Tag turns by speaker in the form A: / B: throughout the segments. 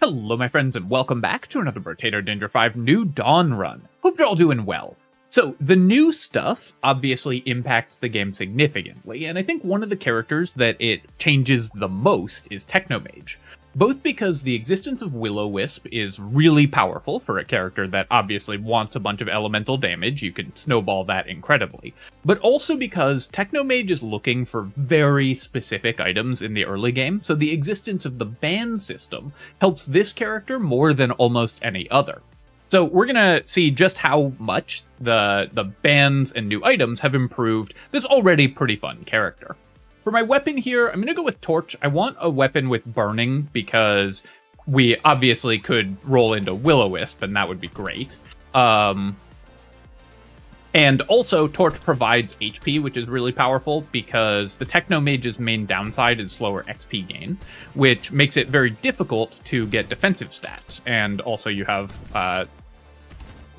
A: Hello my friends and welcome back to another Brotato Danger 5 New Dawn run. Hope you're all doing well. So, the new stuff obviously impacts the game significantly, and I think one of the characters that it changes the most is Technomage. Both because the existence of Will-O-Wisp is really powerful for a character that obviously wants a bunch of elemental damage, you can snowball that incredibly, but also because Technomage is looking for very specific items in the early game, so the existence of the ban system helps this character more than almost any other. So we're gonna see just how much the bans and new items have improved this already pretty fun character. For my weapon here, I'm going to go with Torch. I want a weapon with burning because we obviously could roll into Will-O-Wisp, and that would be great. And also, Torch provides HP, which is really powerful because the Technomage's main downside is slower XP gain, which makes it very difficult to get defensive stats. And also, you have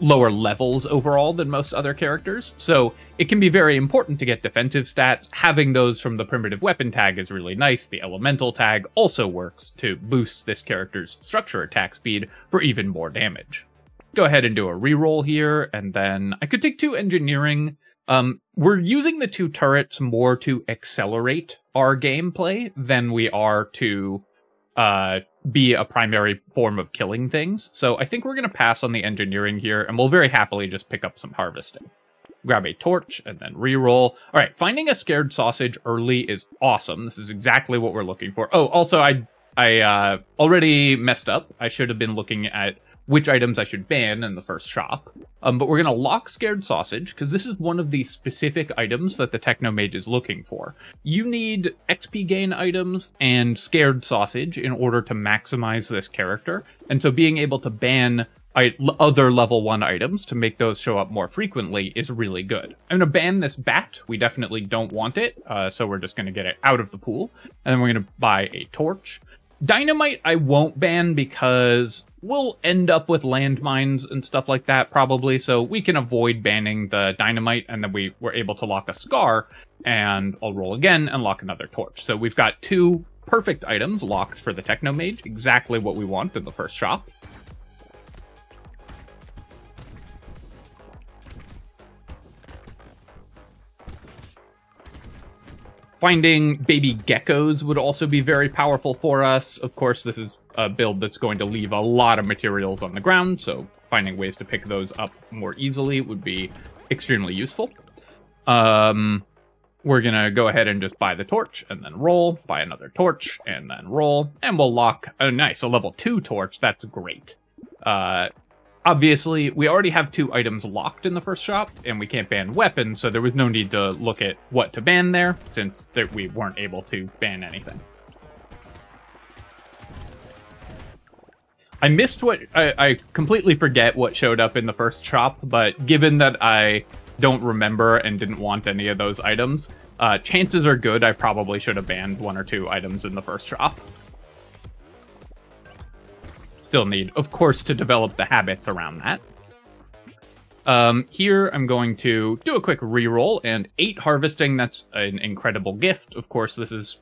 A: lower levels overall than most other characters, so it can be very important to get defensive stats. Having those from the primitive weapon tag is really nice. The elemental tag also works to boost this character's structure attack speed for even more damage. Go ahead and do a reroll here, and then I could take 2 engineering. We're using the 2 turrets more to accelerate our gameplay than we are to be a primary form of killing things. So I think we're going to pass on the engineering here, and we'll very happily just pick up some harvesting. Grab a torch, and then reroll. Alright, finding a scared sausage early is awesome. This is exactly what we're looking for. Oh, also, I already messed up. I should have been looking at which items I should ban in the first shop. But we're going to lock Scared Sausage, because this is one of the specific items that the Technomage is looking for. You need XP gain items and Scared Sausage in order to maximize this character, and so being able to ban other level 1 items to make those show up more frequently is really good. I'm going to ban this bat. We definitely don't want it, so we're just going to get it out of the pool, and then we're going to buy a torch. Dynamite I won't ban because we'll end up with landmines and stuff like that probably, so we can avoid banning the dynamite, and then we were able to lock a scar, and I'll roll again and lock another torch. So we've got 2 perfect items locked for the Technomage, exactly what we want in the first shop. Finding baby geckos would also be very powerful for us. Of course, this is a build that's going to leave a lot of materials on the ground, so finding ways to pick those up more easily would be extremely useful. We're gonna go ahead and just buy the torch, and then roll, buy another torch, and then roll, and we'll lock a nice, a level 2 torch. That's great. Obviously, we already have 2 items locked in the first shop, and we can't ban weapons, so there was no need to look at what to ban there, since we weren't able to ban anything. I missed what... I completely forget what showed up in the first shop, but given that I don't remember and didn't want any of those items, chances are good I probably should have banned 1 or 2 items in the first shop. Still need, of course, to develop the habits around that. Here, I'm going to do a quick reroll, and 8 harvesting, that's an incredible gift. Of course, this is,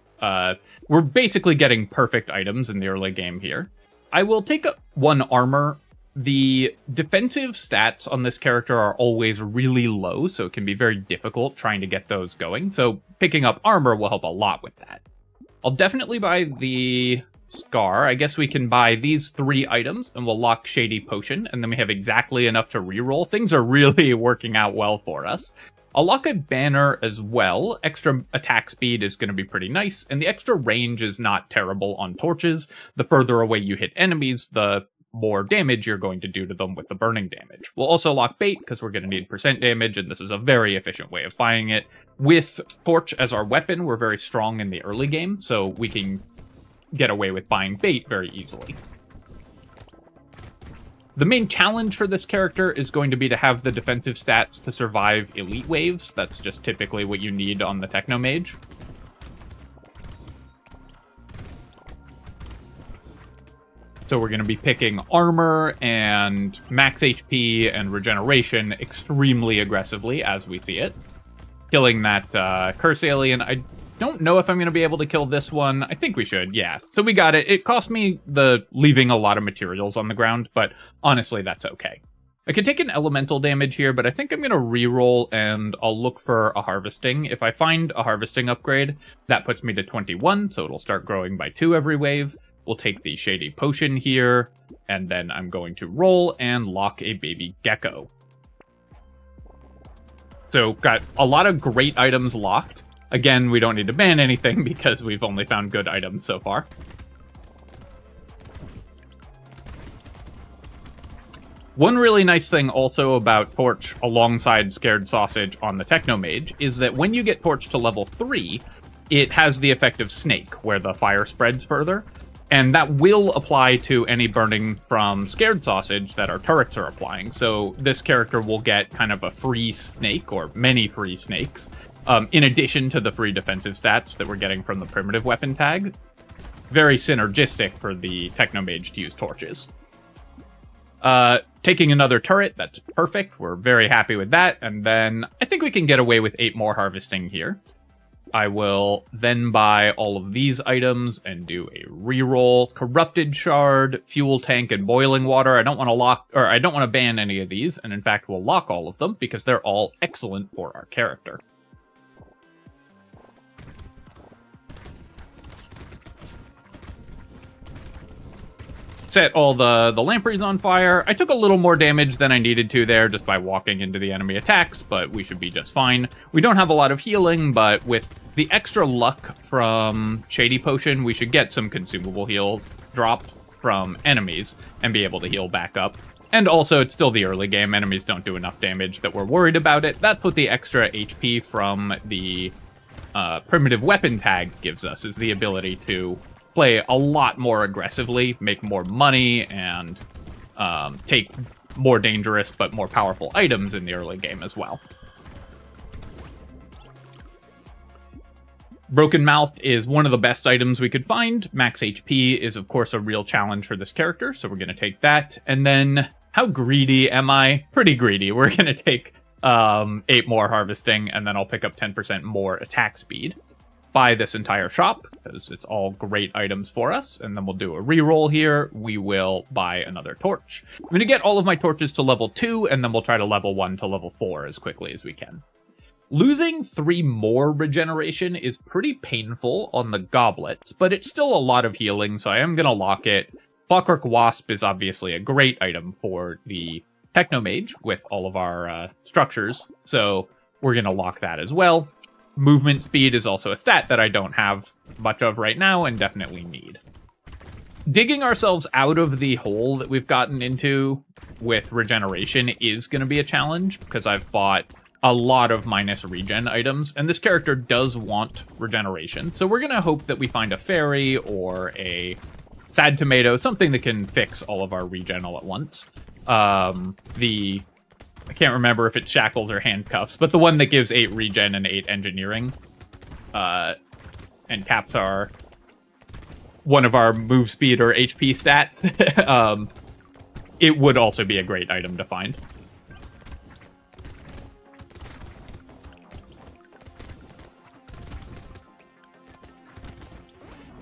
A: we're basically getting perfect items in the early game here. I will take 1 armor. The defensive stats on this character are always really low, so it can be very difficult trying to get those going, so picking up armor will help a lot with that. I'll definitely buy the Scar. I guess we can buy these 3 items, and we'll lock Shady Potion, and then we have exactly enough to reroll. Things are really working out well for us. I'll lock a banner as well. Extra attack speed is going to be pretty nice, and the extra range is not terrible on torches. The further away you hit enemies, the more damage you're going to do to them with the burning damage. We'll also lock bait, because we're going to need % damage, and this is a very efficient way of buying it. With Torch as our weapon, we're very strong in the early game, so we can get away with buying bait very easily. The main challenge for this character is going to be to have the defensive stats to survive elite waves. That's just typically what you need on the Technomage. So we're going to be picking armor and max HP and regeneration extremely aggressively as we see it. Killing that curse alien. don't know if I'm going to be able to kill this one. I think we should, yeah. So we got it. It cost me the leaving a lot of materials on the ground, but honestly, that's okay. I could take an elemental damage here, but I think I'm going to reroll and I'll look for a harvesting. If I find a harvesting upgrade, that puts me to 21, so it'll start growing by 2 every wave. We'll take the shady potion here, and then I'm going to roll and lock a baby gecko. So got a lot of great items locked. Again, we don't need to ban anything because we've only found good items so far. One really nice thing also about Torch alongside Scared Sausage on the Technomage is that when you get Torch to level 3, it has the effect of Snake, where the fire spreads further. And that will apply to any burning from Scared Sausage that our turrets are applying. So this character will get kind of a free snake, or many free snakes, in addition to the free defensive stats that we're getting from the primitive weapon tag. Very synergistic for the Technomage to use torches. Taking another turret, that's perfect. We're very happy with that. And then I think we can get away with 8 more harvesting here. I will then buy all of these items and do a reroll. Corrupted Shard, Fuel Tank, and Boiling Water. I don't want to lock, or I don't want to ban any of these, and in fact we'll lock all of them because they're all excellent for our character. Set all the lampreys on fire. I took a little more damage than I needed to there just by walking into the enemy attacks, but we should be just fine. We don't have a lot of healing, but with the extra luck from Shady Potion, we should get some consumable heals dropped from enemies and be able to heal back up. And also, it's still the early game. Enemies don't do enough damage that we're worried about it. That's what the extra HP from the primitive weapon tag gives us, is the ability to play a lot more aggressively, make more money, and take more dangerous but more powerful items in the early game as well. Broken Mouth is one of the best items we could find. Max HP is, of course, a real challenge for this character, so we're going to take that. And then, how greedy am I? Pretty greedy. We're going to take 8 more harvesting, and then I'll pick up 10% more attack speed. Buy this entire shop, because it's all great items for us, and then we'll do a reroll here. We will buy another torch. I'm going to get all of my torches to level 2, and then we'll try to level 1 to level 4 as quickly as we can. Losing 3 more regeneration is pretty painful on the goblets, but it's still a lot of healing, so I am going to lock it. Clockwork Wasp is obviously a great item for the Technomage with all of our structures, so we're going to lock that as well. Movement speed is also a stat that I don't have much of right now and definitely need. Digging ourselves out of the hole that we've gotten into with regeneration is going to be a challenge because I've bought a lot of minus regen items, and this character does want regeneration. So we're going to hope that we find a fairy or a sad tomato, something that can fix all of our regen all at once. I can't remember if it's shackles or handcuffs, but the one that gives 8 regen and 8 engineering. And caps are one of our move speed or HP stats. It would also be a great item to find.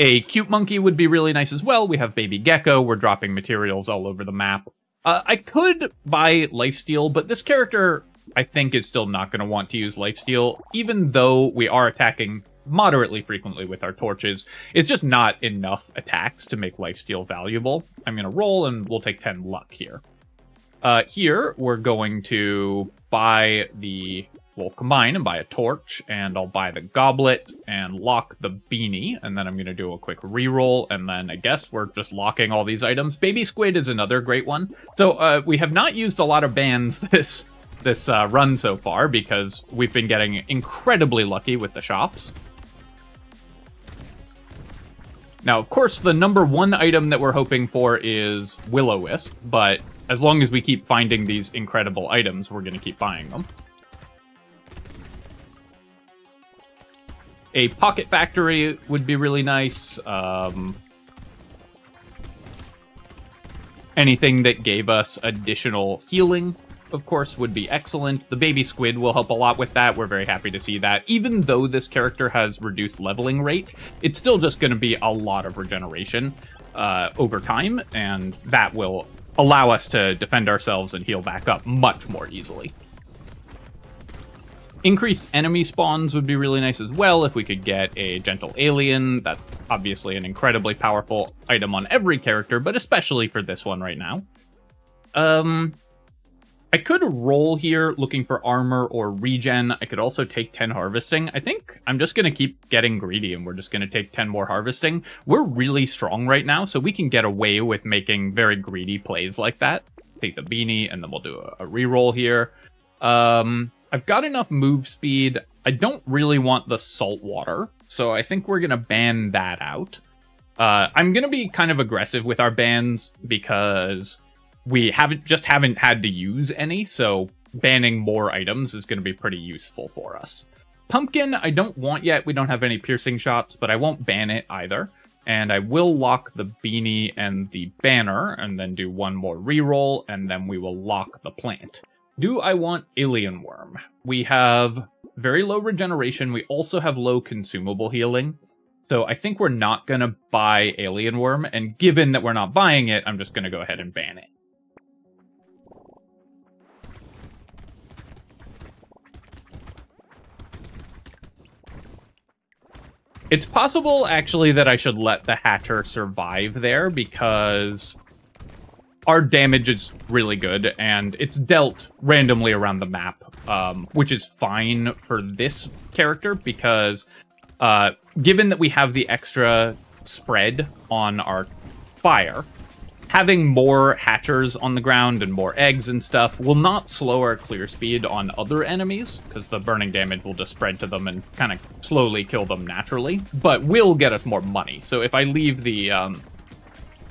A: A cute monkey would be really nice as well. We have baby gecko. We're dropping materials all over the map. I could buy lifesteal, but this character, I think, is still not going to want to use lifesteal, even though we are attacking moderately frequently with our torches. It's just not enough attacks to make lifesteal valuable. I'm going to roll, and we'll take 10 luck here. Here, we're going to buy the... We'll combine and buy a torch, and I'll buy the goblet and lock the beanie, and then I'm going to do a quick reroll, and then I guess we're just locking all these items. Baby squid is another great one. So we have not used a lot of bans this run so far because we've been getting incredibly lucky with the shops. Now, of course, the number 1 item that we're hoping for is Will-O-Wisp, but as long as we keep finding these incredible items, we're going to keep buying them. A pocket factory would be really nice. Anything that gave us additional healing of course, would be excellent. The baby squid will help a lot with that. We're very happy to see that. Even though this character has reduced leveling rate, it's still just going to be a lot of regeneration over time, and that will allow us to defend ourselves and heal back up much more easily. Increased enemy spawns would be really nice as well if we could get a gentle alien. That's obviously an incredibly powerful item on every character, but especially for this one right now. I could roll here looking for armor or regen. I could also take 10 harvesting. I think I'm just going to keep getting greedy and we're just going to take 10 more harvesting. We're really strong right now, so we can get away with making very greedy plays like that. Take the beanie and then we'll do a reroll here. I've got enough move speed. I don't really want the salt water, so I think we're going to ban that out. I'm going to be kind of aggressive with our bans because we haven't had to use any, so banning more items is going to be pretty useful for us. Pumpkin, I don't want yet. We don't have any piercing shots, but I won't ban it either. And I will lock the beanie and the banner, and then do one more reroll, and then we will lock the plant. Do I want Alien Worm? We have very low regeneration. We also have low consumable healing. So I think we're not going to buy Alien Worm, and given that we're not buying it, I'm just going to go ahead and ban it. It's possible, actually, that I should let the Hatcher survive there, because our damage is really good, and it's dealt randomly around the map, which is fine for this character, because given that we have the extra spread on our fire, having more Hatchers on the ground and more eggs and stuff will not slow our clear speed on other enemies, because the burning damage will just spread to them and kind of slowly kill them naturally, but will get us more money. So if I leave the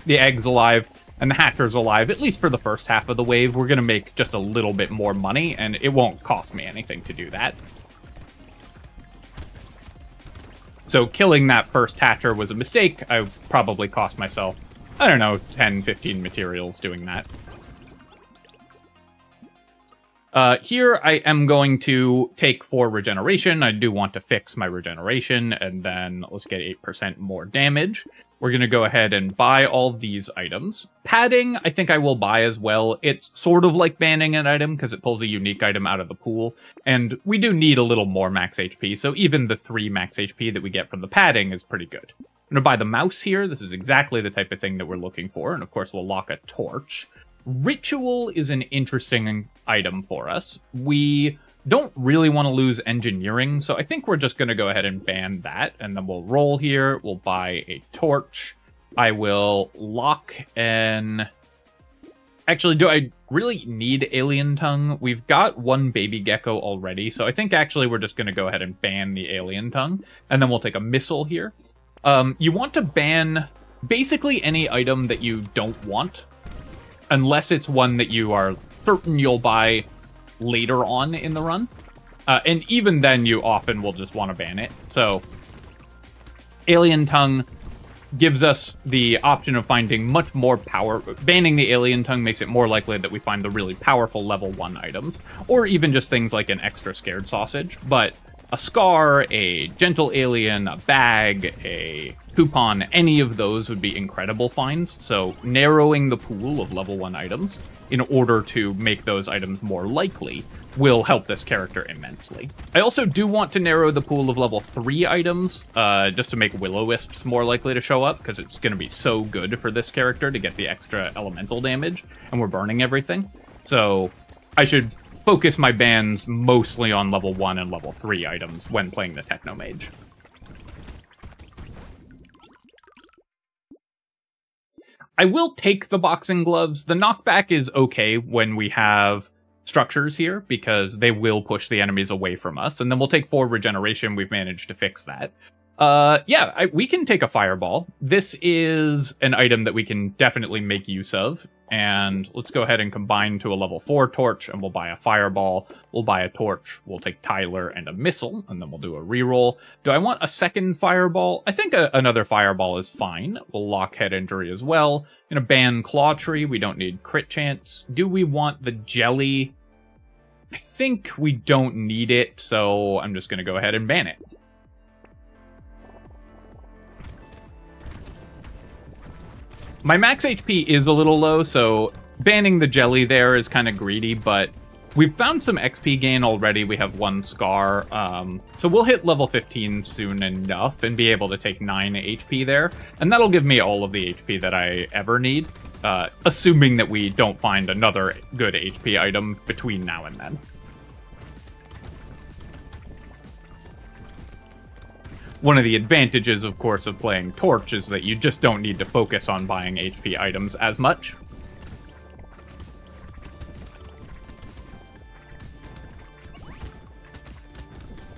A: eggs alive and the Hatchers alive, at least for the first half of the wave, we're going to make just a little bit more money, and it won't cost me anything to do that. So killing that first Hatcher was a mistake. I probably cost myself, I don't know, 10, 15 materials doing that. Here I am going to take 4 regeneration. I do want to fix my regeneration, and then let's get 8% more damage. We're going to go ahead and buy all these items. Padding, I think I will buy as well. It's sort of like banning an item because it pulls a unique item out of the pool. And we do need a little more max HP, so even the 3 max HP that we get from the padding is pretty good. I'm going to buy the mouse here. This is exactly the type of thing that we're looking for. And of course, we'll lock a torch. Ritual is an interesting item for us. We don't really want to lose engineering, so I think we're just going to go ahead and ban that, and then we'll roll here. We'll buy a torch. I will lock an... Actually, do I really need Alien Tongue? We've got 1 baby gecko already, so I think actually we're just going to go ahead and ban the Alien Tongue, and then we'll take a missile here. You want to ban basically any item that you don't want, unless it's one that you are certain you'll buy later on in the run. And even then, you often will just want to ban it. So, Alien Tongue gives us the option of finding much more power. Banning the Alien Tongue makes it more likely that we find the really powerful level 1 items, or even just things like an extra scared sausage. But a scar, a gentle alien, a bag, a coupon, any of those would be incredible finds. So narrowing the pool of level 1 items in order to make those items more likely will help this character immensely. I also do want to narrow the pool of level 3 items, just to make Will-O-Wisps more likely to show up, because it's going to be so good for this character to get the extra elemental damage, and we're burning everything. So I should focus my bans mostly on level 1 and level 3 items when playing the Technomage. I will take the boxing gloves. The knockback is okay when we have structures here, because they will push the enemies away from us, and then we'll take 4 regeneration. We've managed to fix that. Yeah, we can take a fireball. This is an item that we can definitely make use of, and let's go ahead and combine to a level 4 torch, and we'll buy a fireball, we'll buy a torch, we'll take Tyler and a missile, and then we'll do a reroll. Do I want a second fireball? I think another fireball is fine. We'll lock head injury as well. Gonna ban Claw Tree, we don't need crit chance. Do we want the jelly? I think we don't need it, so I'm just going to go ahead and ban it. My max HP is a little low, so banning the jelly there is kind of greedy, but we've found some XP gain already. We have 1 scar, so we'll hit level 15 soon enough and be able to take 9 HP there, and that'll give me all of the HP that I ever need, assuming that we don't find another good HP item between now and then. One of the advantages, of course, of playing Torch is that you just don't need to focus on buying HP items as much.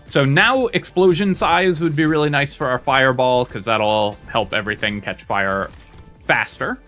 A: So now explosion size would be really nice for our fireball, because that'll help everything catch fire faster.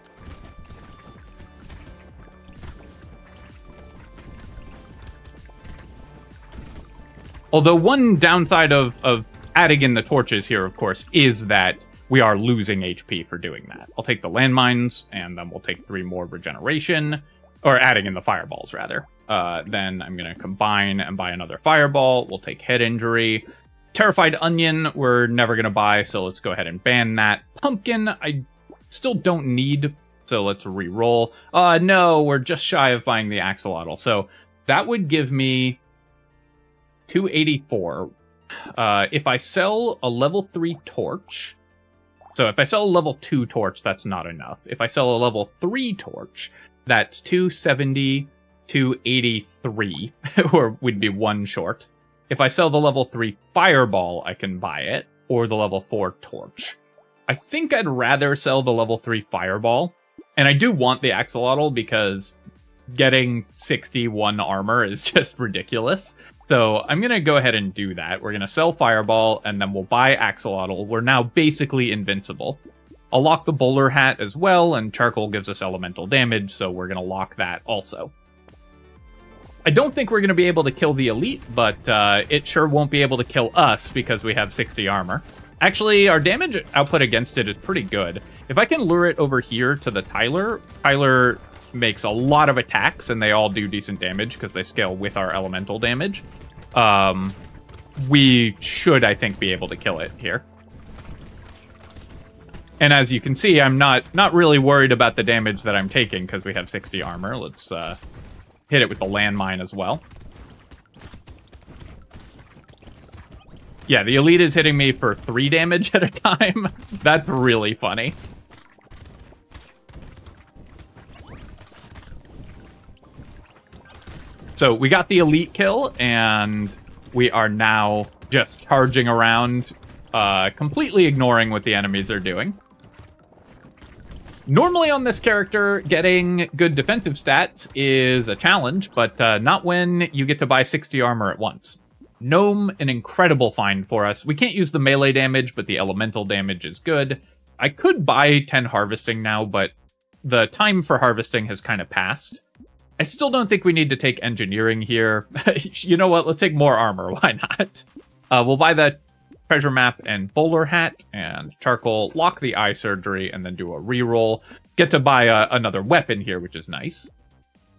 A: Although one downside of adding in the torches here, of course, is that we are losing HP for doing that. I'll take the landmines, and then we'll take 3 more regeneration, or adding in the fireballs, rather. Then I'm going to combine and buy another fireball. We'll take head injury. Terrified onion, we're never going to buy, so let's go ahead and ban that. Pumpkin, I still don't need, so let's re-roll. No, we're just shy of buying the axolotl, so that would give me 284. If I sell a level 3 torch, so if I sell a level 2 torch, that's not enough. If I sell a level 3 torch, that's 270, 283, or we'd be 1 short. If I sell the level 3 fireball, I can buy it, or the level 4 torch. I think I'd rather sell the level 3 fireball, and I do want the axolotl because getting 61 armor is just ridiculous. So I'm going to go ahead and do that. We're going to sell Fireball, and then we'll buy Axolotl. We're now basically invincible. I'll lock the bowler hat as well, and Charcoal gives us elemental damage, so we're going to lock that also. I don't think we're going to be able to kill the elite, but it sure won't be able to kill us because we have 60 armor. Actually, our damage output against it is pretty good. If I can lure it over here to the Tyler makes a lot of attacks, and they all do decent damage because they scale with our elemental damage. We should, I think, be able to kill it here. And as you can see, I'm not really worried about the damage that I'm taking because we have 60 armor. Let's hit it with the landmine as well. Yeah, the elite is hitting me for 3 damage at a time. That's really funny. So we got the elite kill, and we are now just charging around, completely ignoring what the enemies are doing. Normally on this character, getting good defensive stats is a challenge, but not when you get to buy 60 armor at once. Gnome, an incredible find for us. We can't use the melee damage, but the elemental damage is good. I could buy 10 harvesting now, but the time for harvesting has kind of passed. I still don't think we need to take engineering here. You know what? Let's take more armor. Why not? We'll buy the treasure map and bowler hat and Charcoal, lock the eye surgery, and then do a reroll. Get to buy another weapon here, which is nice.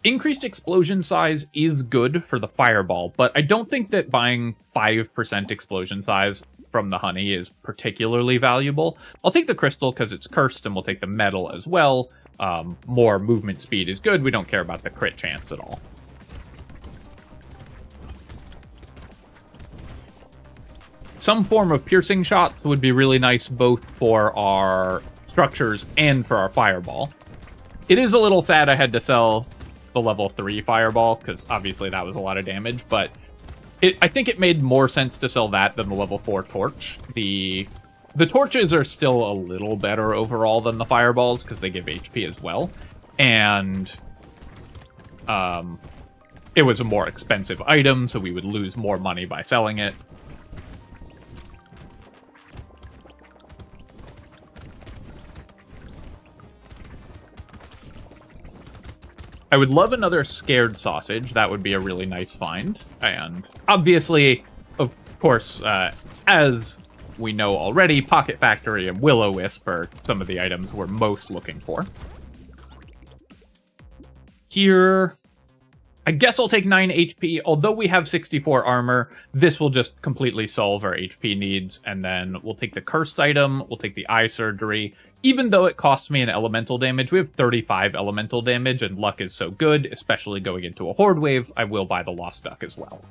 A: Increased explosion size is good for the fireball, but I don't think that buying 5% explosion size from the honey is particularly valuable. I'll take the crystal because it's cursed, and we'll take the metal as well. More movement speed is good. We don't care about the crit chance at all. Some form of piercing shots would be really nice both for our structures and for our fireball. It is a little sad I had to sell the level 3 fireball, because obviously that was a lot of damage, but I think it made more sense to sell that than the level 4 torch. The torches are still a little better overall than the fireballs, because they give HP as well, and it was a more expensive item, so we would lose more money by selling it. I would love another scared sausage. That would be a really nice find. And obviously, of course, as we know already, Pocket Factory and Will-O-Wisp are some of the items we're most looking for. Here, I guess I'll take 9 HP. Although we have 64 armor, this will just completely solve our HP needs. And then we'll take the cursed item, we'll take the eye surgery. Even though it costs me an elemental damage, we have 35 elemental damage, and luck is so good, especially going into a horde wave, I will buy the Lost Duck as well.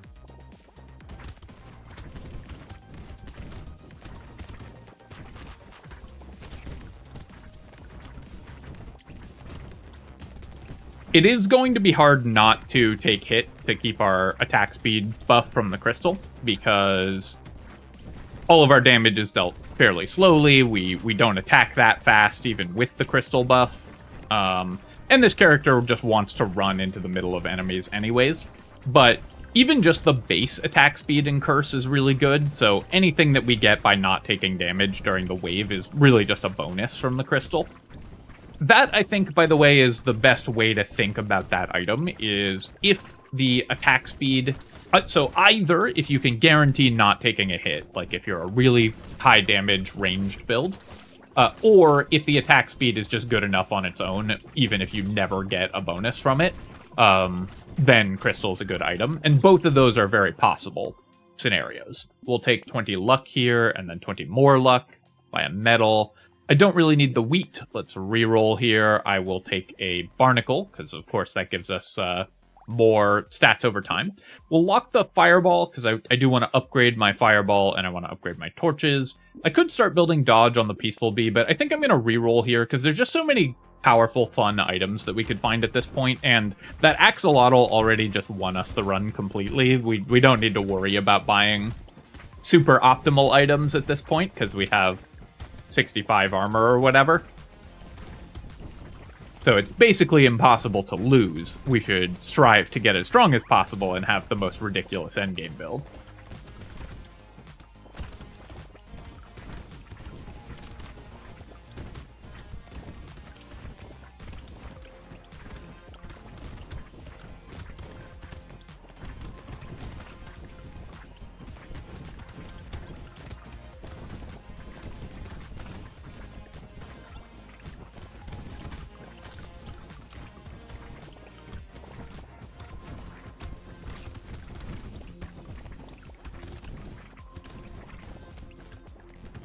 A: It is going to be hard not to take hit to keep our attack speed buff from the crystal, because all of our damage is dealt fairly slowly. We don't attack that fast, even with the crystal buff. And this character just wants to run into the middle of enemies anyways. But even just the base attack speed and curse is really good, so anything that we get by not taking damage during the wave is really just a bonus from the crystal. That, I think, by the way, is the best way to think about that item, is if the attack speed... So either if you can guarantee not taking a hit, like if you're a really high damage ranged build, or if the attack speed is just good enough on its own, even if you never get a bonus from it, then Crystal's a good item. And both of those are very possible scenarios. We'll take 20 luck here, and then 20 more luck, buy a medal. I don't really need the wheat. Let's reroll here. I will take a barnacle, because of course that gives us more stats over time. We'll lock the fireball, because I do want to upgrade my fireball, and I want to upgrade my torches. I could start building dodge on the peaceful bee, but I think I'm going to reroll here, because there's just so many powerful, fun items that we could find at this point, and that axolotl already just won us the run completely. We don't need to worry about buying super optimal items at this point, because we have 65 armor or whatever. So it's basically impossible to lose. We should strive to get as strong as possible and have the most ridiculous endgame build.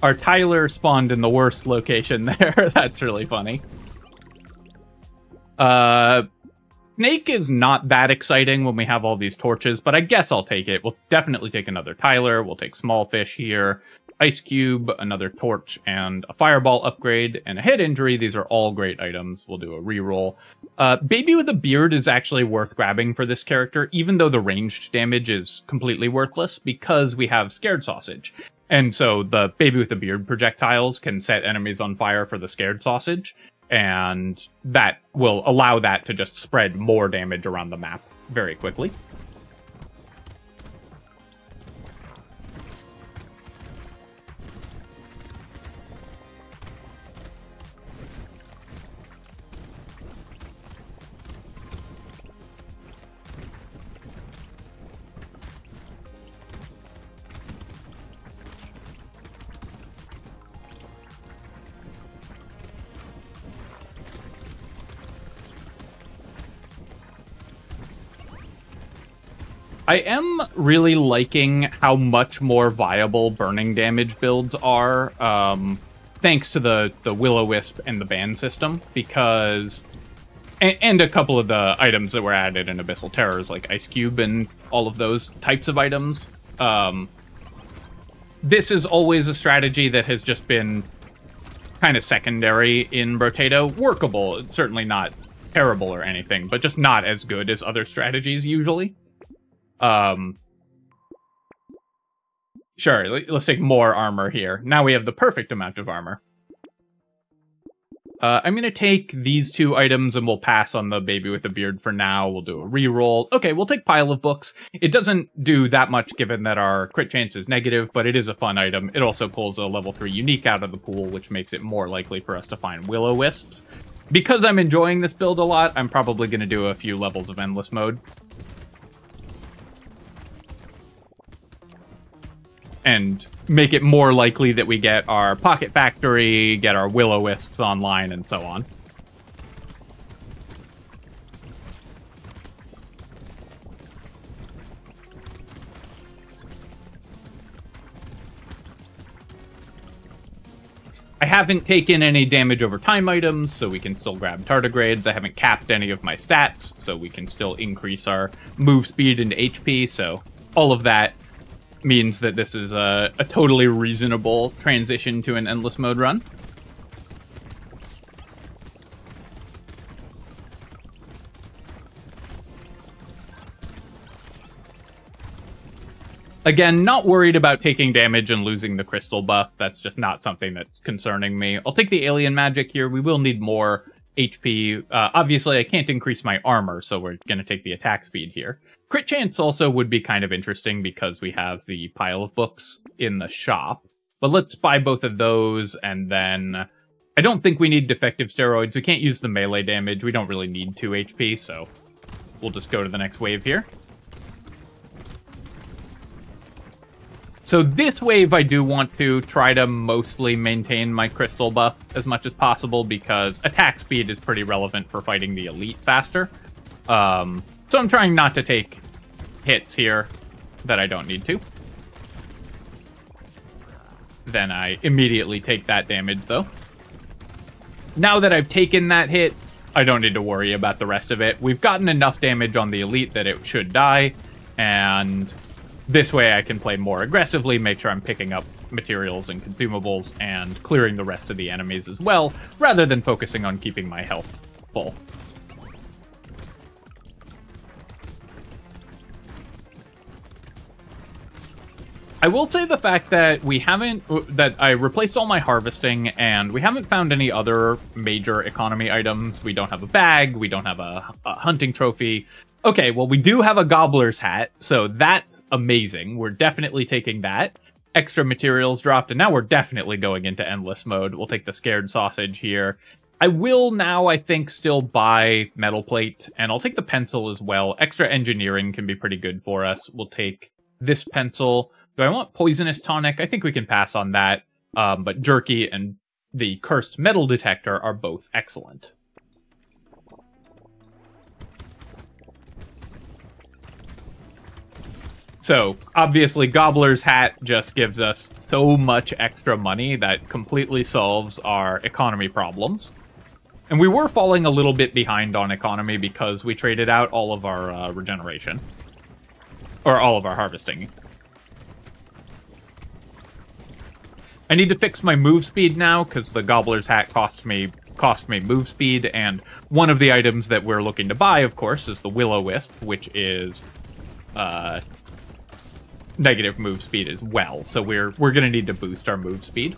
A: Our Tyler spawned in the worst location there. That's really funny. Snake is not that exciting when we have all these torches, but I guess I'll take it. We'll definitely take another Tyler. We'll take small fish here. Ice cube, another torch, and a fireball upgrade, and a head injury. These are all great items. We'll do a reroll. Baby with a beard is actually worth grabbing for this character, even though the ranged damage is completely worthless, because we have Scared Sausage. And so the Baby with a Beard projectiles can set enemies on fire for the Scared Sausage, and that will allow that to just spread more damage around the map very quickly. I am really liking how much more viable burning damage builds are, thanks to the Will-O-Wisp and the ban system, because... And a couple of the items that were added in Abyssal Terrors, like Ice Cube and all of those types of items. This is always a strategy that has just been kind of secondary in Brotato. Workable, it's certainly not terrible or anything, but just not as good as other strategies usually. Sure, let's take more armor here. Now we have the perfect amount of armor. I'm gonna take these two items and we'll pass on the Baby with the Beard for now. We'll do a reroll. Okay, we'll take Pile of Books. It doesn't do that much given that our crit chance is negative, but it is a fun item. It also pulls a level 3 unique out of the pool, which makes it more likely for us to find Will-O-Wisps. Because I'm enjoying this build a lot, I'm probably gonna do a few levels of Endless Mode. And make it more likely that we get our Pocket Factory, get our Will-O-Wisps online, and so on. haven't taken any damage over time items, so we can still grab tardigrades. I haven't capped any of my stats, so we can still increase our move speed into HP, so all of that means that this is a totally reasonable transition to an endless mode run. Again, not worried about taking damage and losing the crystal buff. That's just not something that's concerning me. I'll take the alien magic here. We will need more HP. Obviously, I can't increase my armor, so we're going to take the attack speed here. Crit chance also would be kind of interesting because we have the pile of books in the shop. But let's buy both of those, and then I don't think we need defective steroids. We can't use the melee damage. We don't really need 2 HP, so we'll just go to the next wave here. So this wave, I do want to try to mostly maintain my crystal buff as much as possible because attack speed is pretty relevant for fighting the elite faster. So I'm trying not to take hits here that I don't need to. Then I immediately take that damage, though. Now that I've taken that hit, I don't need to worry about the rest of it. We've gotten enough damage on the elite that it should die, and this way I can play more aggressively, make sure I'm picking up materials and consumables, and clearing the rest of the enemies as well, rather than focusing on keeping my health full. I will say the fact that that I replaced all my harvesting, and we haven't found any other major economy items. We don't have a bag, we don't have a hunting trophy. Okay, well, we do have a gobbler's hat, so that's amazing. We're definitely taking that. Extra materials dropped, and now we're definitely going into endless mode. We'll take the scared sausage here. I will now, I think, still buy metal plate, and I'll take the pencil as well. Extra engineering can be pretty good for us. We'll take this pencil. Do I want poisonous tonic? I think we can pass on that, but jerky and the cursed metal detector are both excellent. So, obviously, Gobbler's Hat just gives us so much extra money that completely solves our economy problems. And we were falling a little bit behind on economy because we traded out all of our regeneration. Or all of our harvesting. I need to fix my move speed now, because the Gobbler's Hat cost me move speed, and one of the items that we're looking to buy, of course, is the Will-O-Wisp, which is negative move speed as well, so we're going to need to boost our move speed.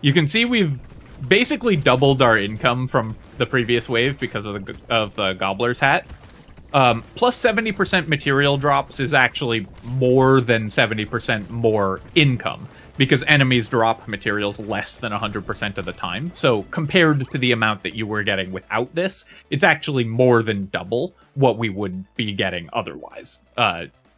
A: You can see we've basically doubled our income from the previous wave because of the Gobbler's Hat. Plus 70% material drops is actually more than 70% more income, because enemies drop materials less than 100% of the time. So compared to the amount that you were getting without this, it's actually more than double what we would be getting otherwise,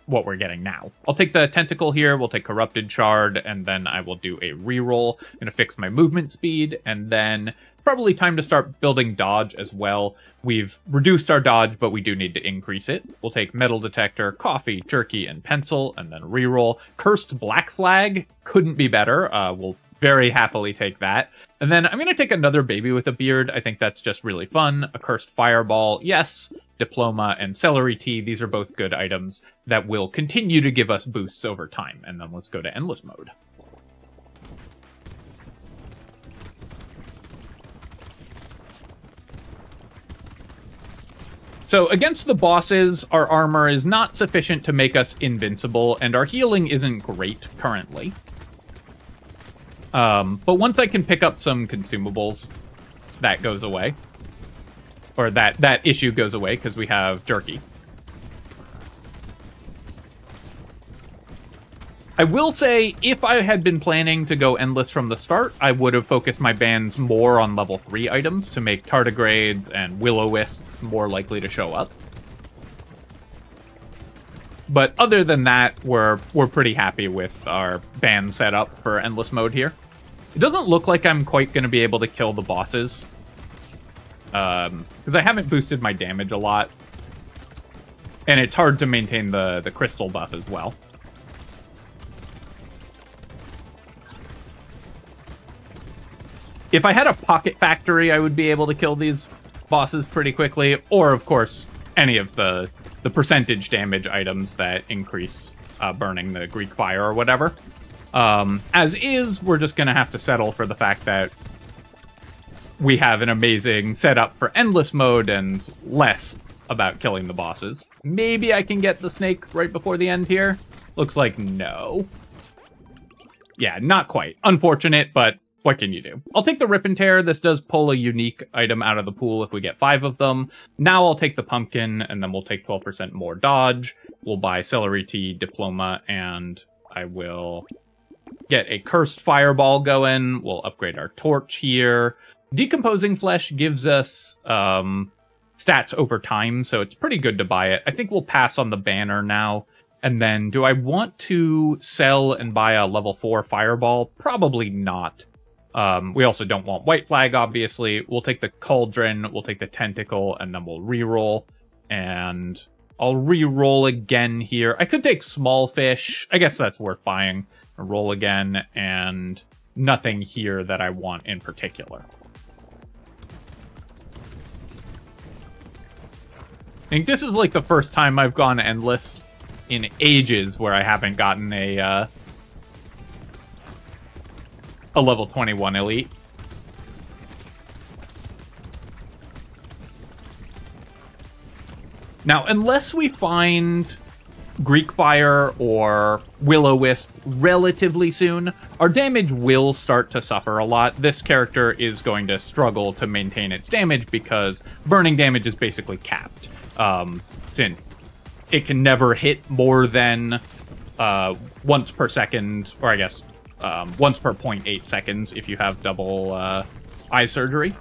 A: what we're getting now. I'll take the tentacle here, we'll take corrupted shard, and then I will do a reroll. I'm going to fix my movement speed, and then probably time to start building dodge as well. We've reduced our dodge, but we do need to increase it. We'll take metal detector, coffee, jerky, and pencil, and then reroll. Cursed black flag couldn't be better. We'll very happily take that. And then I'm going to take another baby with a beard. I think that's just really fun. A cursed fireball, yes. Diploma and celery tea. These are both good items that will continue to give us boosts over time. And then let's go to endless mode. So against the bosses, our armor is not sufficient to make us invincible, and our healing isn't great currently. But once I can pick up some consumables, that goes away. Or that issue goes away, because we have jerky. I will say, if I had been planning to go endless from the start, I would have focused my bands more on level 3 items to make tardigrades and Will-O-Wisps more likely to show up. But other than that, we're pretty happy with our band setup for endless mode here. It doesn't look like I'm quite going to be able to kill the bosses, because I haven't boosted my damage a lot, and it's hard to maintain the crystal buff as well. If I had a pocket factory, I would be able to kill these bosses pretty quickly, or, of course, any of the percentage damage items that increase burning the Greek fire or whatever. As is, we're just going to have to settle for the fact that we have an amazing setup for endless mode and less about killing the bosses. Maybe I can get the snake right before the end here. Looks like no. Yeah, not quite. Unfortunate, but what can you do? I'll take the Rip and Tear. This does pull a unique item out of the pool if we get 5 of them. Now I'll take the Pumpkin, and then we'll take 12% more dodge. We'll buy Celery Tea, Diploma, and I will get a Cursed Fireball going. We'll upgrade our Torch here. Decomposing Flesh gives us stats over time, so it's pretty good to buy it. I think we'll pass on the banner now. And then, do I want to sell and buy a level 4 Fireball? Probably not. We also don't want White Flag, obviously. We'll take the Cauldron, we'll take the Tentacle, and then we'll reroll. And I'll reroll again here. I could take Small Fish. I guess that's worth buying. Roll again, and nothing here that I want in particular. I think this is like the first time I've gone endless in ages where I haven't gotten a level 21 elite. Now, unless we find Greek Fire or Will-O-Wisp relatively soon, our damage will start to suffer a lot. This character is going to struggle to maintain its damage because burning damage is basically capped. Since it can never hit more than once per second, or I guess once per 0.8 seconds if you have double eye surgery.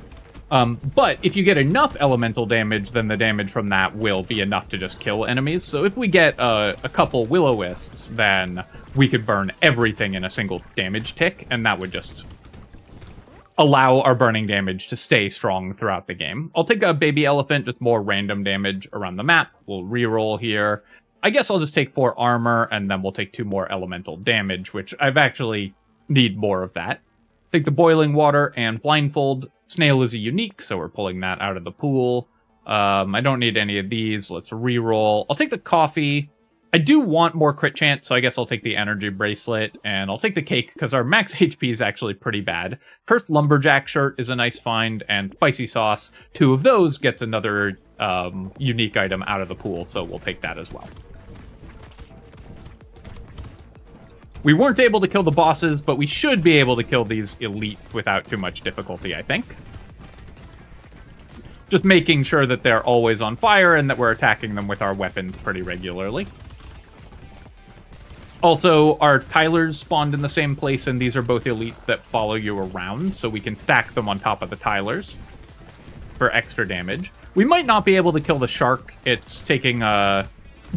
A: But if you get enough elemental damage, then the damage from that will be enough to just kill enemies. So if we get a couple Will-O-Wisps, then we could burn everything in a single damage tick, and that would just allow our burning damage to stay strong throughout the game. I'll take a Baby Elephant, just more random damage around the map. We'll reroll here. I guess I'll just take 4 armor, and then we'll take 2 more elemental damage, which I've actually need more of that. Take the Boiling Water and Blindfold. Snail is a unique, so we're pulling that out of the pool. I don't need any of these. Let's reroll. I'll take the Coffee. I do want more crit chance, so I guess I'll take the Energy Bracelet, and I'll take the Cake, because our max HP is actually pretty bad. Cursed Lumberjack Shirt is a nice find, and Spicy Sauce. 2 of those gets another unique item out of the pool, so we'll take that as well. We weren't able to kill the bosses, but we should be able to kill these elite without too much difficulty, I think. Just making sure that they're always on fire and that we're attacking them with our weapons pretty regularly. Also, our Tylers spawned in the same place, and these are both elites that follow you around, so we can stack them on top of the Tylers for extra damage. We might not be able to kill the shark. It's taking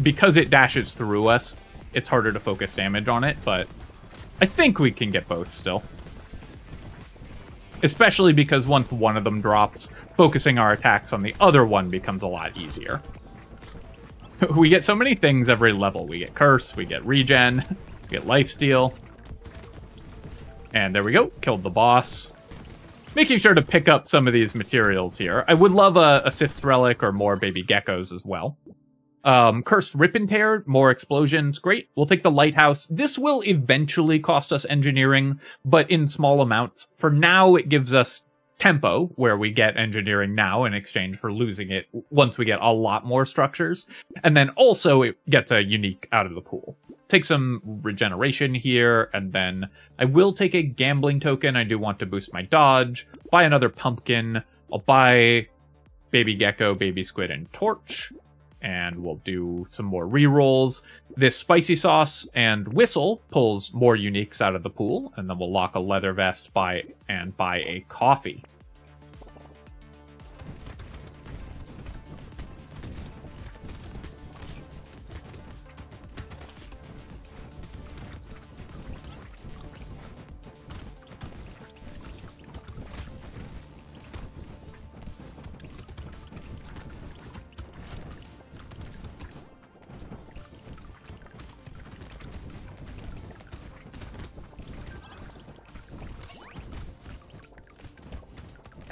A: because it dashes through us, it's harder to focus damage on it, but I think we can get both still. Especially because once one of them drops, focusing our attacks on the other one becomes a lot easier. We get so many things every level. We get Curse, we get Regen, we get Lifesteal. And there we go, killed the boss. Making sure to pick up some of these materials here. I would love a Sith's Relic or more baby geckos as well. Cursed Rip and Tear, more explosions, great. We'll take the Lighthouse. This will eventually cost us engineering, but in small amounts. For now, it gives us tempo, where we get engineering now in exchange for losing it once we get a lot more structures. And then also it gets a unique out of the pool. Take some regeneration here, and then I will take a gambling token. I do want to boost my dodge. Buy another pumpkin. I'll buy Baby Gecko, Baby Squid, and Torch. And we'll do some more rerolls. This Spicy Sauce and Whistle pulls more uniques out of the pool, and then we'll lock a Leather Vest, buy a Coffee.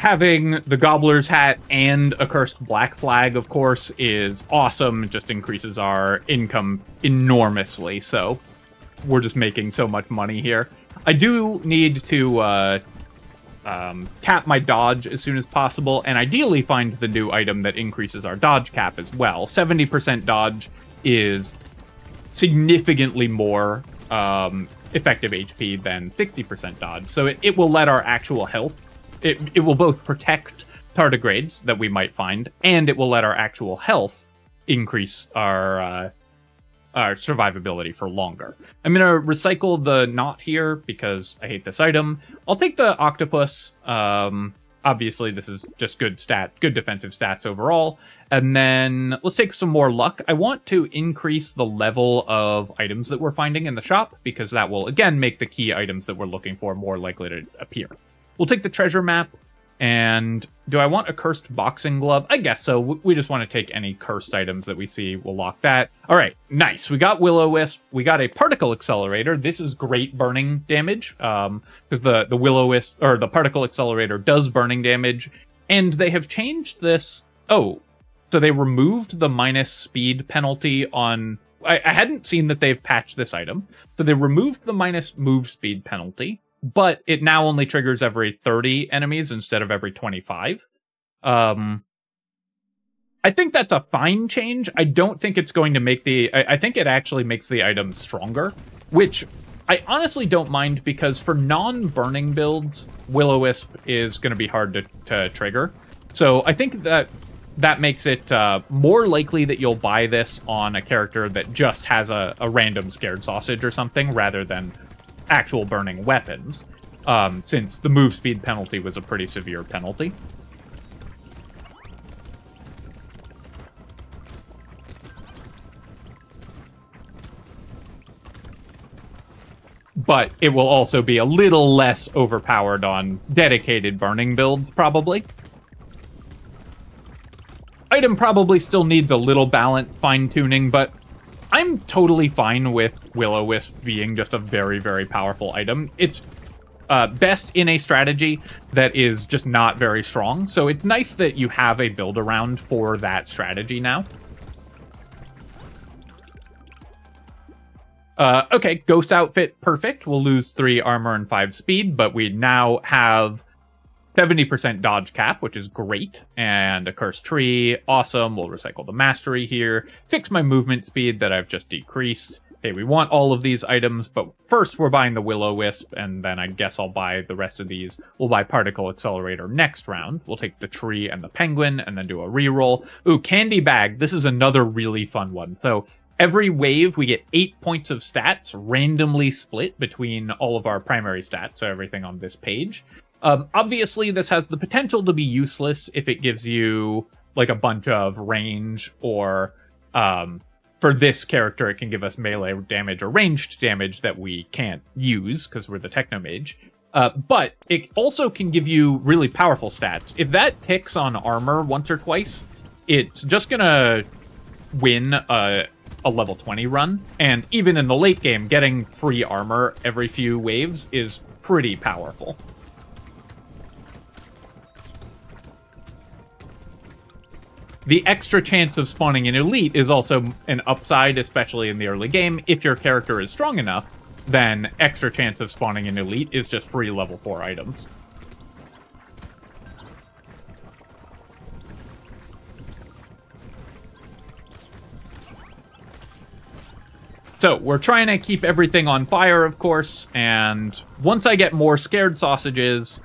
A: having the Gobbler's Hat and a Cursed Black Flag, of course, is awesome. It just increases our income enormously, so we're just making so much money here. I do need to cap my dodge as soon as possible, and ideally find the new item that increases our dodge cap as well. 70% dodge is significantly more effective HP than 60% dodge, so it will let our actual health, it will both protect tardigrades that we might find, and it will let our actual health increase our survivability for longer. I'm gonna recycle the knot here because I hate this item. I'll take the octopus. Obviously, this is just good defensive stats overall. And then let's take some more luck. I want to increase the level of items that we're finding in the shop because that will, again, make the key items that we're looking for more likely to appear. We'll take the treasure map. And do I want a cursed boxing glove? I guess so. We just want to take any cursed items that we see. We'll lock that. All right, nice. We got Will-O-Wisp. We got a particle accelerator. This is great burning damage because the Will-O-Wisp or the particle accelerator does burning damage. And they have changed this. Oh, so they removed the minus speed penalty on. I hadn't seen that they've patched this item. So they removed the minus move speed penalty, but it now only triggers every 30 enemies instead of every 25. I think that's a fine change. I don't think it's going to make the... I think it actually makes the item stronger, which I honestly don't mind because for non-burning builds, Will-O-Wisp is going to be hard to trigger. So I think that makes it more likely that you'll buy this on a character that just has a random scared sausage or something rather than actual burning weapons, since the move speed penalty was a pretty severe penalty. But it will also be a little less overpowered on dedicated burning builds, probably. Item probably still needs a little balance fine-tuning, but I'm totally fine with Will-O-Wisp being just a very, very powerful item. It's best in a strategy that is just not very strong, so it's nice that you have a build-around for that strategy now. Okay, Ghost Outfit, perfect. We'll lose 3 armor and 5 speed, but we now have 70% dodge cap, which is great, and a cursed tree, awesome. We'll recycle the mastery here, fix my movement speed that I've just decreased. Okay, we want all of these items, but first we're buying the Will-O-Wisp, and then I guess I'll buy the rest of these. We'll buy Particle Accelerator next round. We'll take the tree and the penguin, and then do a reroll. Ooh, Candy Bag, this is another really fun one. So every wave, we get 8 points of stats randomly split between all of our primary stats, so everything on this page. Obviously, this has the potential to be useless if it gives you, like, a bunch of range, or, for this character, it can give us melee damage or ranged damage that we can't use, because we're the Technomage. But it also can give you really powerful stats. If that ticks on armor once or twice, it's just gonna win a level 20 run, and even in the late game, getting free armor every few waves is pretty powerful. The extra chance of spawning an elite is also an upside, especially in the early game. If your character is strong enough, then extra chance of spawning an elite is just free level 4 items. So, we're trying to keep everything on fire, of course, and once I get more scared sausages,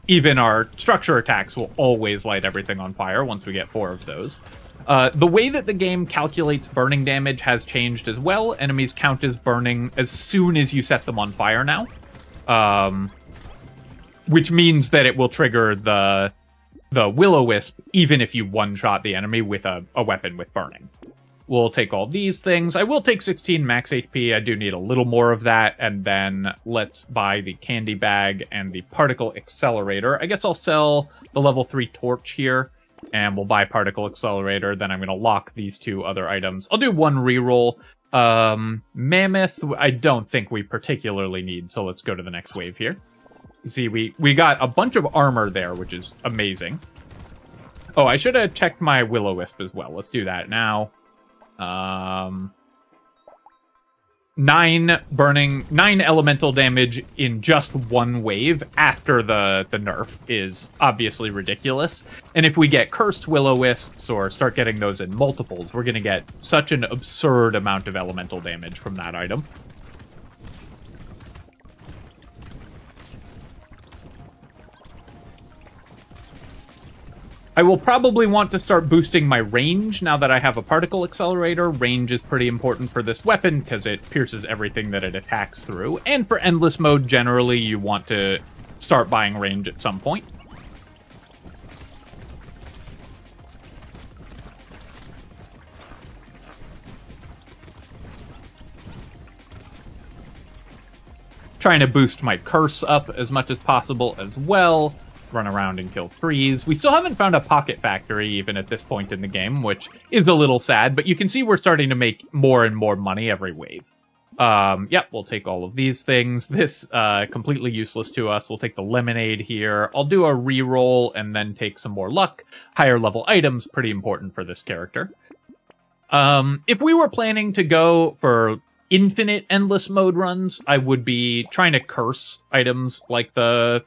A: even our structure attacks will always light everything on fire once we get 4 of those. The way that the game calculates burning damage has changed as well. Enemies count as burning as soon as you set them on fire now. Which means that it will trigger the Will-O-Wisp even if you one-shot the enemy with a weapon with burning. We'll take all these things. I will take 16 max HP. I do need a little more of that. And then let's buy the candy bag and the particle accelerator. I guess I'll sell the level 3 torch here. And we'll buy particle accelerator. Then I'm going to lock these 2 other items. I'll do 1 reroll. Mammoth, I don't think we particularly need. So let's go to the next wave here. You see, we got a bunch of armor there, which is amazing. Oh, I should have checked my Will-O-Wisp as well. Let's do that now. 9 elemental damage in just one wave after the nerf is obviously ridiculous. And if we get cursed Will-O-Wisps or start getting those in multiples, we're going to get such an absurd amount of elemental damage from that item. I will probably want to start boosting my range now that I have a particle accelerator. Range is pretty important for this weapon because it pierces everything that it attacks through. And for endless mode, generally, you want to start buying range at some point. Trying to boost my curse up as much as possible as well. Run around and kill trees. We still haven't found a pocket factory even at this point in the game, which is a little sad, but you can see we're starting to make more and more money every wave. Yep, we'll take all of these things. This, completely useless to us. We'll take the lemonade here. I'll do a reroll and then take some more luck. Higher level items, pretty important for this character. If we were planning to go for infinite endless mode runs, I would be trying to curse items like the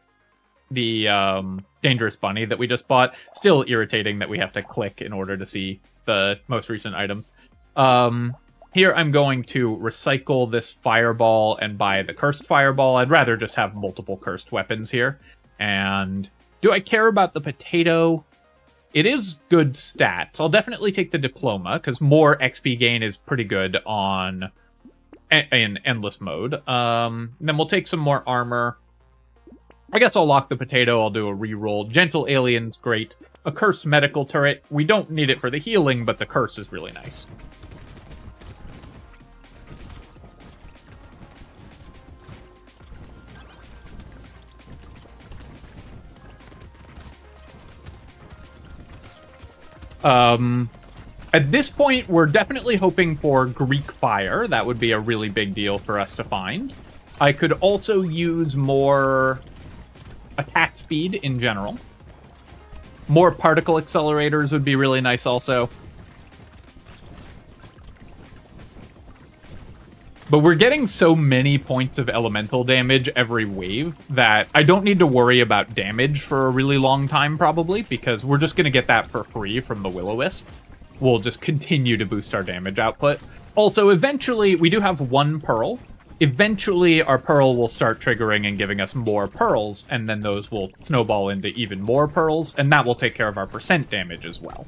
A: dangerous bunny that we just bought. Still irritating that we have to click in order to see the most recent items. Here I'm going to recycle this fireball and buy the cursed fireball. I'd rather just have multiple cursed weapons here. And do I care about the potato? It is good stats. I'll definitely take the diploma because more XP gain is pretty good in endless mode. Then we'll take some more armor. I guess I'll lock the potato, I'll do a reroll. Gentle Alien's great. A cursed medical turret. We don't need it for the healing, but the curse is really nice. At this point, we're definitely hoping for Greek Fire. That would be a really big deal for us to find. I could also use more attack speed in general. More particle accelerators would be really nice also. But we're getting so many points of elemental damage every wave that I don't need to worry about damage for a really long time probably, because we're just going to get that for free from the Will-O-Wisp. We'll just continue to boost our damage output. Also, eventually, we do have 1 pearl. Eventually, our pearl will start triggering and giving us more pearls, and then those will snowball into even more pearls, and that will take care of our percent damage as well.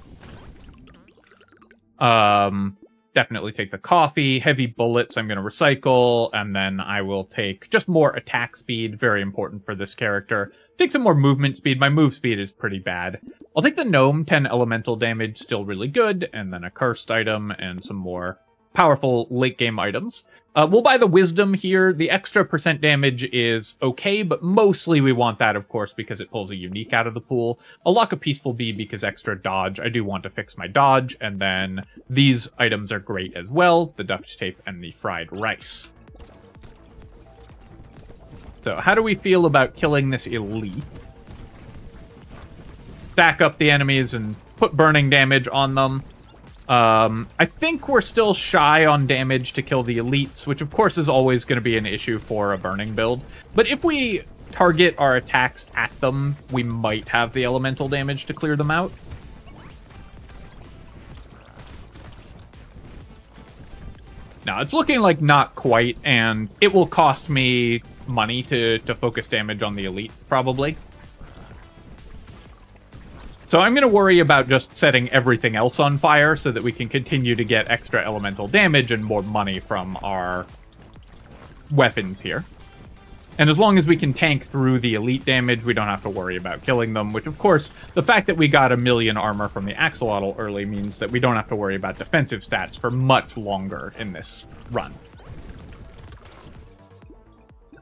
A: Definitely take the coffee. Heavy bullets I'm going to recycle, and then I will take just more attack speed, very important for this character. Take some more movement speed. My move speed is pretty bad. I'll take the gnome, 10 elemental damage, still really good, and then a cursed item and some more powerful late-game items. We'll buy the wisdom here. The extra percent damage is okay, but mostly we want that, of course, because it pulls a unique out of the pool. I'll lock a peaceful bee because extra dodge. I do want to fix my dodge, and then these items are great as well. The duct tape and the fried rice. So how do we feel about killing this elite? Stack up the enemies and put burning damage on them. I think we're still shy on damage to kill the elites, which of course is always going to be an issue for a burning build. But if we target our attacks at them, we might have the elemental damage to clear them out. Now, it's looking like not quite, and it will cost me money to focus damage on the elite, probably. So I'm going to worry about just setting everything else on fire so that we can continue to get extra elemental damage and more money from our weapons here. And as long as we can tank through the elite damage, we don't have to worry about killing them, which of course, the fact that we got 1,000,000 armor from the axolotl early means that we don't have to worry about defensive stats for much longer in this run.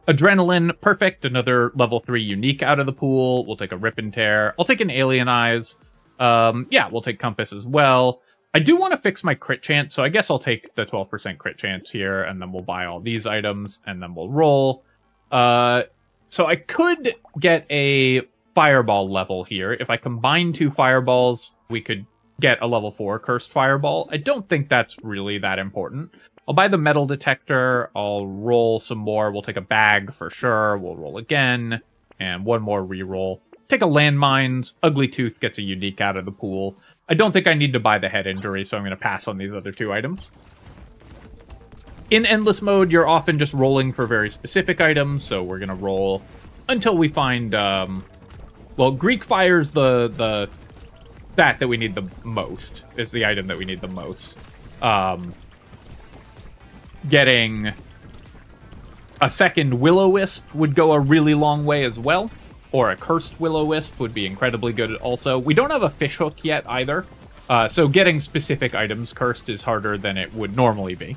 A: Adrenaline, perfect. Another level 3 unique out of the pool. We'll take a Rip and Tear. I'll take an Alien Eyes. Yeah, we'll take Compass as well. I do want to fix my crit chance, so I guess I'll take the 12% crit chance here, and then we'll buy all these items, and then we'll roll. So I could get a fireball level here. If I combine 2 fireballs, we could get a level 4 cursed fireball. I don't think that's really that important. I'll buy the metal detector. I'll roll some more. We'll take a bag for sure. We'll roll again. And one more reroll. Take a landmines. Ugly Tooth gets a unique out of the pool. I don't think I need to buy the head injury, so I'm going to pass on these other 2 items. In endless mode, you're often just rolling for very specific items, so we're going to roll until we find, well, Greek Fire's that we need the most, is the item that we need the most. Getting a second Will-O-Wisp would go a really long way as well, or a cursed Will-O-Wisp would be incredibly good also. We don't have a fishhook yet either, so getting specific items cursed is harder than it would normally be.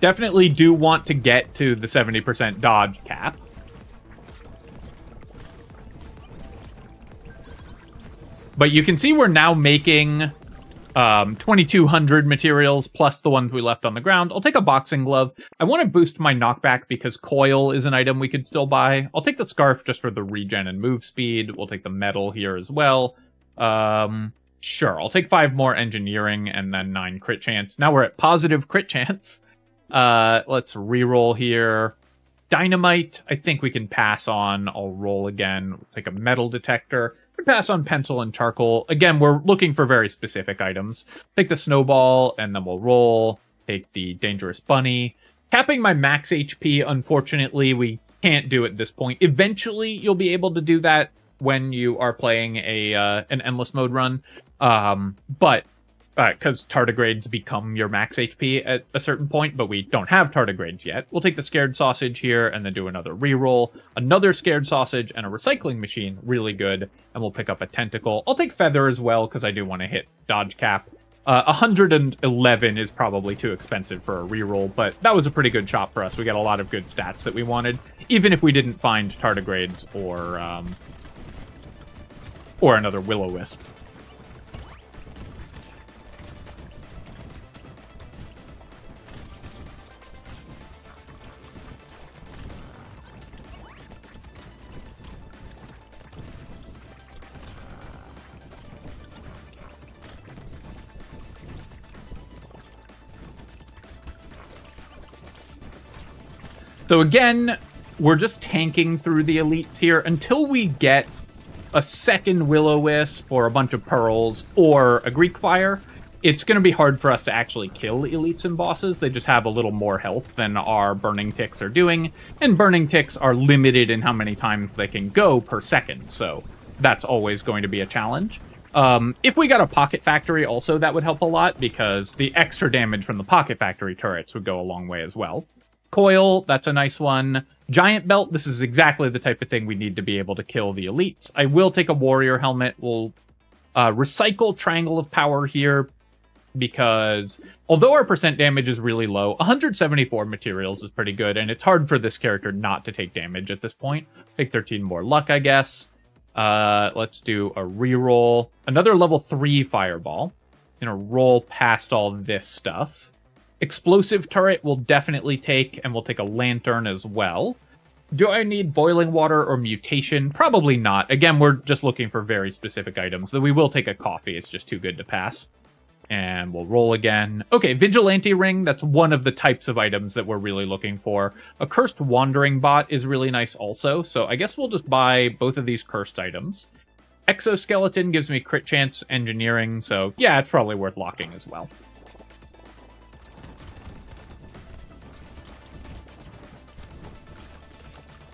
A: Definitely do want to get to the 70% dodge cap. But you can see we're now making 2,200 materials plus the ones we left on the ground. I'll take a boxing glove. I want to boost my knockback because coil is an item we could still buy. I'll take the scarf just for the regen and move speed. We'll take the metal here as well. Sure, I'll take 5 more engineering and then 9 crit chance. Now we're at positive crit chance. Let's reroll here. Dynamite, I think we can pass on. I'll roll again. We'll take a metal detector. We pass on pencil and charcoal. Again, we're looking for very specific items. Take the snowball, and then we'll roll. Take the dangerous bunny. Capping my max HP, unfortunately, we can't do at this point. Eventually, you'll be able to do that when you are playing an endless mode run. But because tardigrades become your max HP at a certain point, but we don't have tardigrades yet. We'll take the scared sausage here and then do another reroll. Another scared sausage and a recycling machine, really good. And we'll pick up a tentacle. I'll take feather as well because I do want to hit dodge cap. 111 is probably too expensive for a reroll, but that was a pretty good shot for us. We got a lot of good stats that we wanted, even if we didn't find tardigrades or another Will-O-Wisp. So again, we're just tanking through the elites here until we get a second Will-O-Wisp or a bunch of pearls or a Greek Fire. It's going to be hard for us to actually kill elites and bosses. They just have a little more health than our burning ticks are doing, and burning ticks are limited in how many times they can go per second, so that's always going to be a challenge. If we got a Pocket Factory also, that would help a lot, because the extra damage from the Pocket Factory turrets would go a long way as well. Coil, that's a nice one. Giant Belt, this is exactly the type of thing we need to be able to kill the elites. I will take a Warrior Helmet. We'll recycle Triangle of Power here, because although our percent damage is really low, 174 materials is pretty good, and it's hard for this character not to take damage at this point. Take 13 more luck, I guess. Let's do a reroll. Another level 3 fireball. Gonna roll past all this stuff. Explosive turret we'll definitely take, and we'll take a lantern as well. Do I need boiling water or mutation? Probably not. Again, we're just looking for very specific items. Though we will take a coffee, it's just too good to pass. And we'll roll again. Okay, Vigilante Ring, that's one of the types of items that we're really looking for. A Cursed Wandering Bot is really nice also, so I guess we'll just buy both of these cursed items. Exoskeleton gives me crit chance engineering, so yeah, it's probably worth locking as well.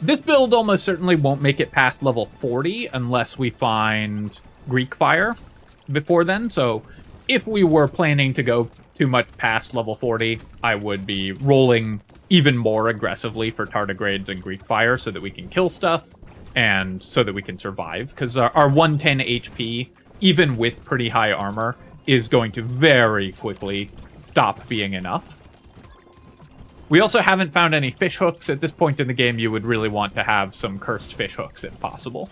A: This build almost certainly won't make it past level 40 unless we find Greek Fire before then. So if we were planning to go too much past level 40, I would be rolling even more aggressively for tardigrades and Greek Fire so that we can kill stuff and so that we can survive. Because our 110 HP, even with pretty high armor, is going to very quickly stop being enough. We also haven't found any fish hooks. At this point in the game, you would really want to have some cursed fish hooks if possible.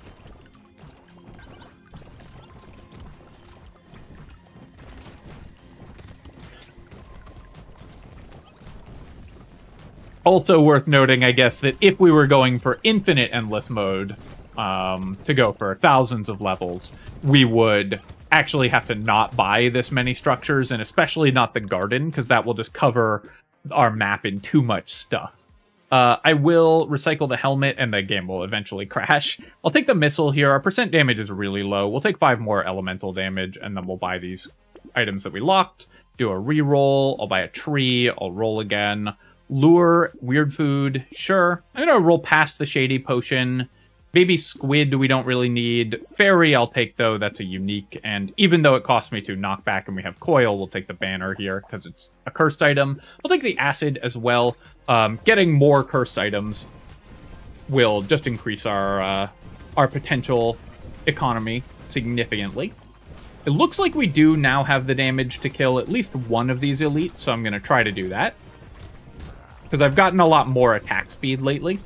A: Also worth noting, I guess, that if we were going for infinite endless mode, to go for thousands of levels, we would actually have to not buy this many structures, and especially not the garden, because that will just cover our map in too much stuff. I will recycle the helmet, and the game will eventually crash. I'll take the missile here. Our percent damage is really low. We'll take 5 more elemental damage, and then we'll buy these items that we locked. Do a reroll. I'll buy a tree. I'll roll again. Lure, weird food, sure. I'm gonna roll past the shady potion. Baby squid we don't really need. Fairy I'll take though, that's a unique. And even though it costs me to knock back and we have coil, we'll take the banner here because it's a cursed item. We'll take the acid as well. Getting more cursed items will just increase our potential economy significantly. It looks like we do now have the damage to kill at least one of these elites, so I'm gonna try to do that. Because I've gotten a lot more attack speed lately.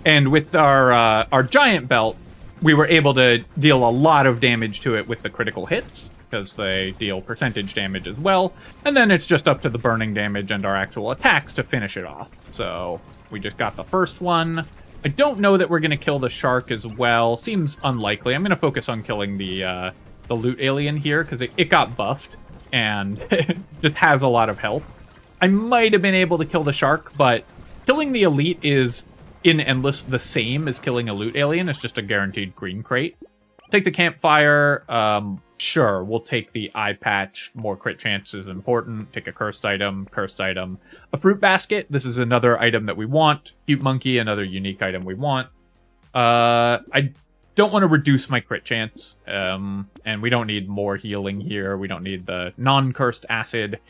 A: And with our giant belt, we were able to deal a lot of damage to it with the critical hits, because they deal percentage damage as well. And then it's just up to the burning damage and our actual attacks to finish it off. So we just got the first one. I don't know that we're going to kill the shark as well. Seems unlikely. I'm going to focus on killing the loot alien here, because it got buffed and just has a lot of health. I might have been able to kill the shark, but killing the elite is, in Endless, the same as killing a loot alien. It's just a guaranteed green crate. Take the campfire. Sure, we'll take the eye patch. More crit chance is important. Take a cursed item, cursed item. A fruit basket. This is another item that we want. Cute monkey, another unique item we want. I don't want to reduce my crit chance. And we don't need more healing here. We don't need the non-cursed acid.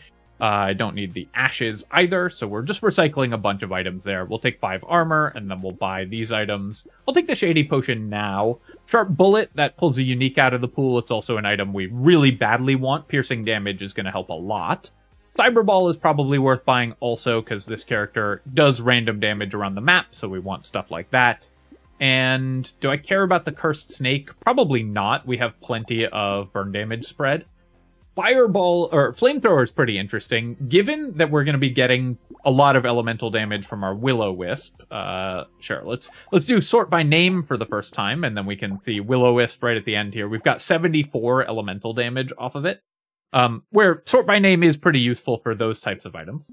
A: I don't need the ashes either, so we're just recycling a bunch of items there. We'll take 5 armor, and then we'll buy these items. I'll take the shady potion now. Sharp bullet, that pulls a unique out of the pool. It's also an item we really badly want. Piercing damage is going to help a lot. Cyberball is probably worth buying also, because this character does random damage around the map, so we want stuff like that. And do I care about the cursed snake? Probably not. We have plenty of burn damage spread. Fireball, or flamethrower is pretty interesting, given that we're going to be getting a lot of elemental damage from our Will-O-Wisp. Sure, let's do sort by name for the first time, and then we can see Will-O-Wisp right at the end here. We've got 74 elemental damage off of it, where sort by name is pretty useful for those types of items.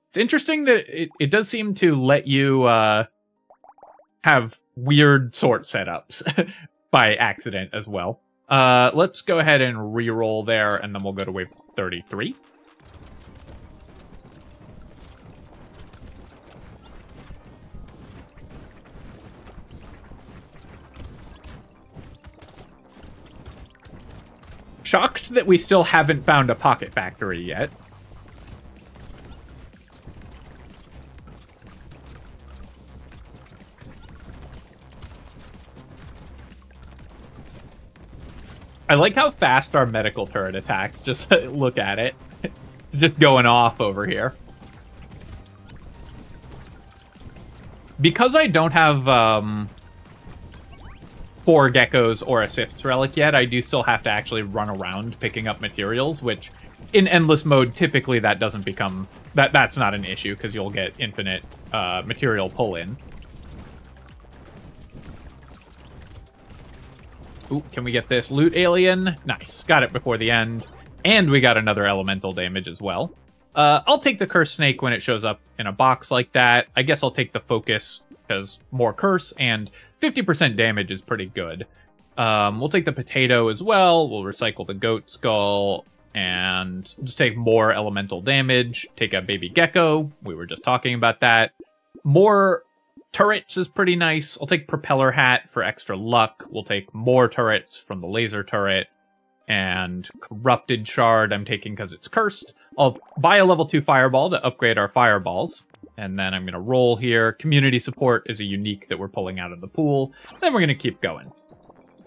A: It's interesting that it does seem to let you have weird sort setups by accident as well. Let's go ahead and re-roll there, and then we'll go to wave 33. Shocked that we still haven't found a pocket factory yet. I like how fast our medical turret attacks. Just look at it. It's just going off over here. Because I don't have 4 geckos or a Sif's relic yet, I do still have to actually run around picking up materials, which in endless mode, typically that doesn't become... That's not an issue, because you'll get infinite material pull-in. Ooh, can we get this loot alien? Nice. Got it before the end. And we got another elemental damage as well. I'll take the cursed snake when it shows up in a box like that. I guess I'll take the focus, because more curse, and 50% damage is pretty good. We'll take the potato as well. We'll recycle the goat skull, and we'll just take more elemental damage. Take a baby gecko. We were just talking about that. More... turrets is pretty nice. I'll take propeller hat for extra luck. We'll take more turrets from the laser turret. And corrupted shard I'm taking because it's cursed. I'll buy a level 2 fireball to upgrade our fireballs. And then I'm going to roll here. Community support is a unique that we're pulling out of the pool. Then we're going to keep going.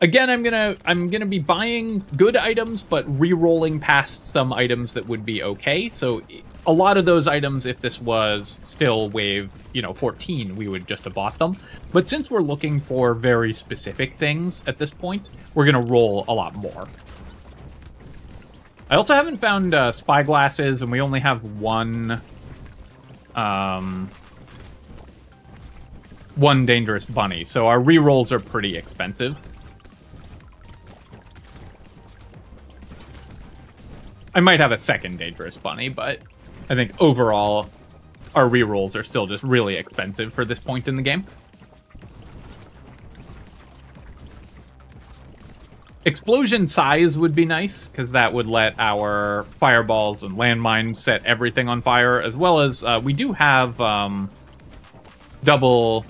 A: Again, I'm gonna be buying good items, but re-rolling past some items that would be okay. So a lot of those items, if this was still wave, 14, we would just have bought them. But since we're looking for very specific things at this point, we're gonna roll a lot more. I also haven't found spyglasses, and we only have one dangerous bunny. So our re-rolls are pretty expensive. I might have a second dangerous bunny, but I think overall our rerolls are still just really expensive for this point in the game. Explosion size would be nice, because that would let our fireballs and landmines set everything on fire, as well as we do have double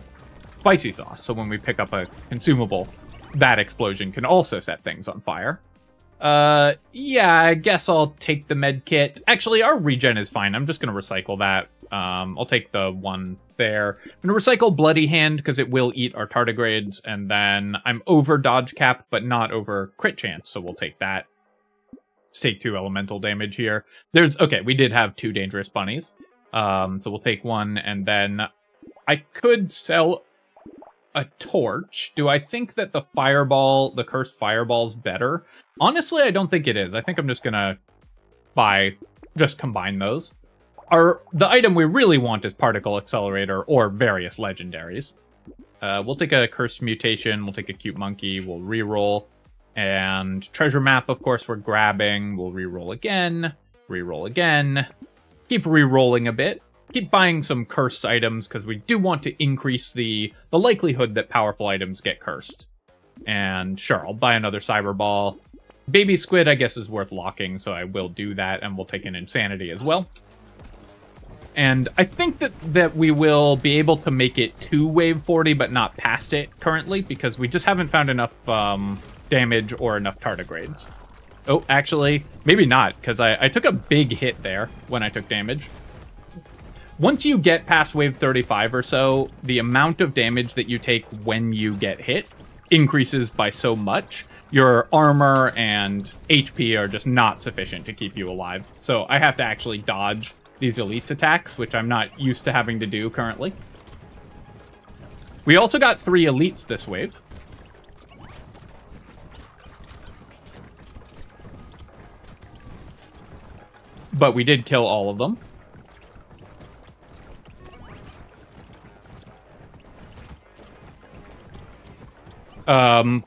A: spicy sauce, so when we pick up a consumable, that explosion can also set things on fire. Yeah, I guess I'll take the med kit. Actually, our regen is fine. I'm just going to recycle that. I'll take the one there. I'm going to recycle Bloody Hand because it will eat our tardigrades, and then I'm over dodge cap, but not over crit chance, so we'll take that. Let's take 2 elemental damage here. Okay, we did have 2 dangerous bunnies. So we'll take 1, and then I could sell a torch. Do I think that the cursed fireball's better? Honestly, I don't think it is. I think I'm just gonna combine those. The item we really want is Particle Accelerator or various legendaries. We'll take a Cursed Mutation, we'll take a Cute Monkey, we'll reroll. And Treasure Map, of course, we're grabbing. We'll reroll again, keep rerolling a bit. Keep buying some cursed items, because we do want to increase the likelihood that powerful items get cursed. And sure, I'll buy another Cyber Ball. Baby Squid, I guess, is worth locking, so I will do that, and we'll take an Insanity as well. And I think that we will be able to make it to wave 40, but not past it currently, because we just haven't found enough damage or enough tardigrades. Oh, actually, maybe not, because I took a big hit there when I took damage. Once you get past wave 35 or so, the amount of damage that you take when you get hit increases by so much. Your armor and HP are just not sufficient to keep you alive. So I have to actually dodge these elites attacks, which I'm not used to having to do currently. We also got 3 elites this wave. But we did kill all of them.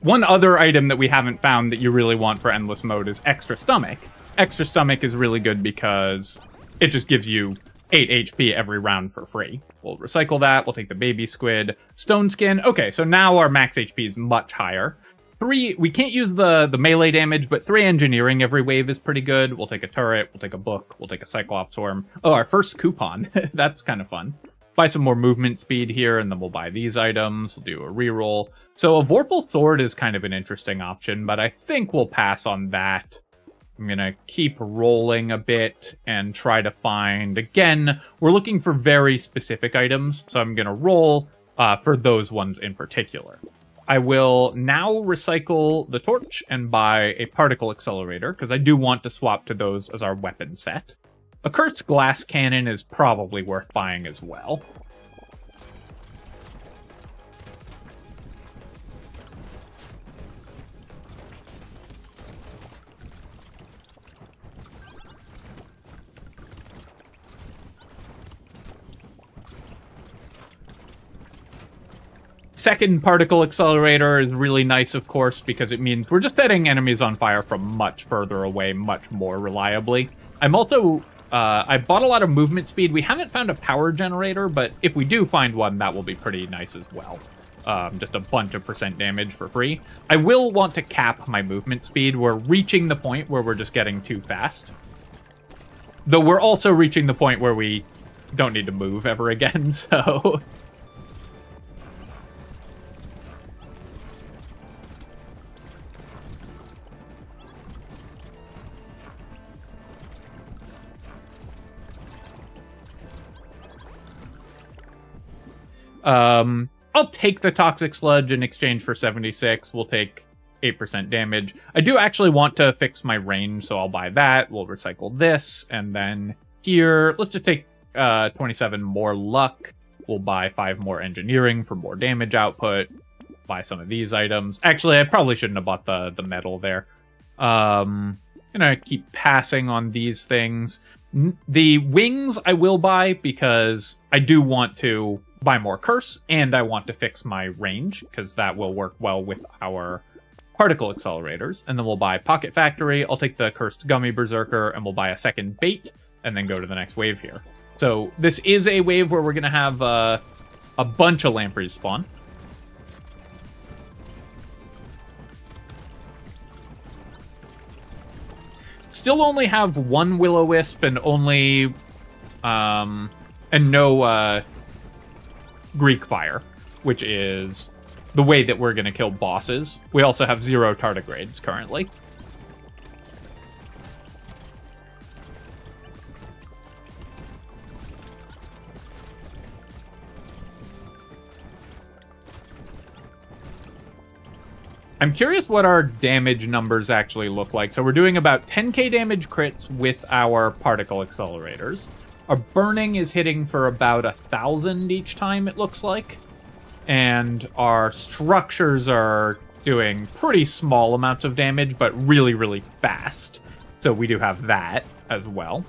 A: One other item that we haven't found that you really want for Endless Mode is Extra Stomach. Extra Stomach is really good because it just gives you 8 HP every round for free. We'll recycle that. We'll take the Baby Squid. Stone Skin. Okay, so now our max HP is much higher. 3, we can't use the melee damage, but 3 engineering every wave is pretty good. We'll take a turret. We'll take a book. We'll take a Cyclops Worm. Oh, our first coupon. That's kind of fun. Buy some more movement speed here, and then we'll buy these items. We'll do a reroll. So a Vorpal Sword is kind of an interesting option, but I think we'll pass on that. I'm going to keep rolling a bit and try to find... Again, we're looking for very specific items, so I'm going to roll for those ones in particular. I will now recycle the torch and buy a Particle Accelerator, because I do want to swap to those as our weapon set. A Cursed Glass Cannon is probably worth buying as well. Second Particle Accelerator is really nice, of course, because it means we're just setting enemies on fire from much further away, much more reliably. I'm also... I bought a lot of movement speed. We haven't found a power generator, but if we do find one, that will be pretty nice as well. Just a bunch of % damage for free. I will want to cap my movement speed. We're reaching the point where we're just getting too fast. Though we're also reaching the point where we don't need to move ever again, so... I'll take the Toxic Sludge in exchange for 76. We'll take 8% damage. I do actually want to fix my range, so I'll buy that. We'll recycle this, and then here, let's just take 27 more luck. We'll buy 5 more engineering for more damage output. Buy some of these items. Actually, I probably shouldn't have bought the metal there. Gonna keep passing on these things. The wings I will buy because I do want to buy more curse, and I want to fix my range, because that will work well with our particle accelerators. And then we'll buy Pocket Factory. I'll take the Cursed Gummy Berserker, and we'll buy a second bait, and then go to the next wave here. So this is a wave where we're going to have a bunch of lampreys spawn. Still only have one Will-O-Wisp and only... and no Greek Fire, which is the way that we're going to kill bosses. We also have 0 tardigrades currently. I'm curious what our damage numbers actually look like. So we're doing about 10k damage crits with our particle accelerators. Our burning is hitting for about 1,000 each time, it looks like. And our structures are doing pretty small amounts of damage, but really, really fast. So we do have that as well.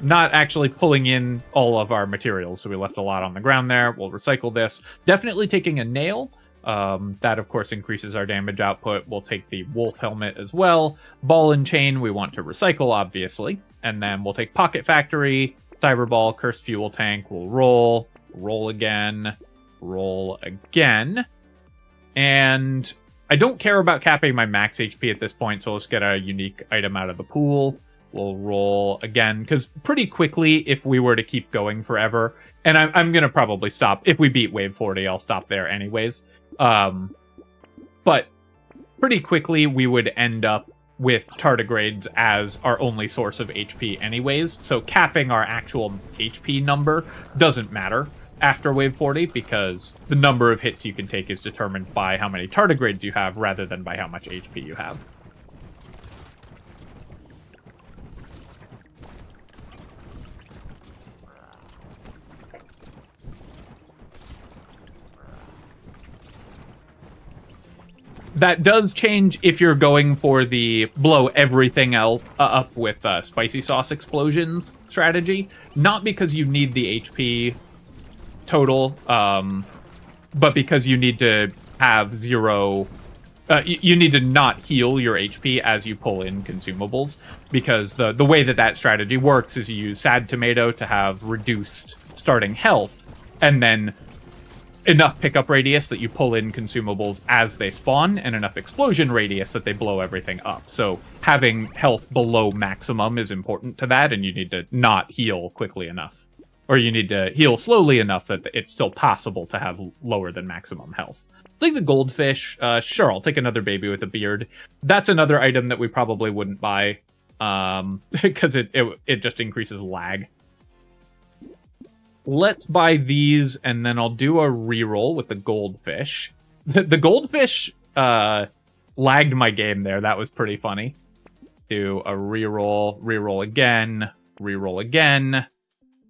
A: Not actually pulling in all of our materials, so we left a lot on the ground there. We'll recycle this. Definitely taking a nail. That, of course, increases our damage output. We'll take the wolf helmet as well. Ball and chain we want to recycle, obviously. And then we'll take Pocket Factory, Cyberball, Cursed Fuel Tank. We'll roll, roll again, roll again. And I don't care about capping my max HP at this point, so let's get a unique item out of the pool. We'll roll again, because pretty quickly, if we were to keep going forever, and I'm going to probably stop. If we beat Wave 40, I'll stop there anyways. But pretty quickly, we would end up with tardigrades as our only source of HP anyways. So capping our actual HP number doesn't matter after Wave 40, because the number of hits you can take is determined by how many tardigrades you have rather than by how much HP you have. That does change if you're going for the blow everything else up with spicy sauce explosions strategy. Not because you need the HP total, but because you need to have 0... you need to not heal your HP as you pull in consumables. Because the way that strategy works is you use Sad Tomato to have reduced starting health, and then enough pickup radius that you pull in consumables as they spawn, and enough explosion radius that they blow everything up. So having health below maximum is important to that, and you need to not heal quickly enough. Or you need to heal slowly enough that it's still possible to have lower than maximum health. Take the goldfish. Sure, I'll take another baby with a beard. That's another item that we probably wouldn't buy, because it just increases lag. Let's buy these, and then I'll do a reroll with the goldfish. The goldfish lagged my game there. That was pretty funny. Do a reroll, reroll again, reroll again.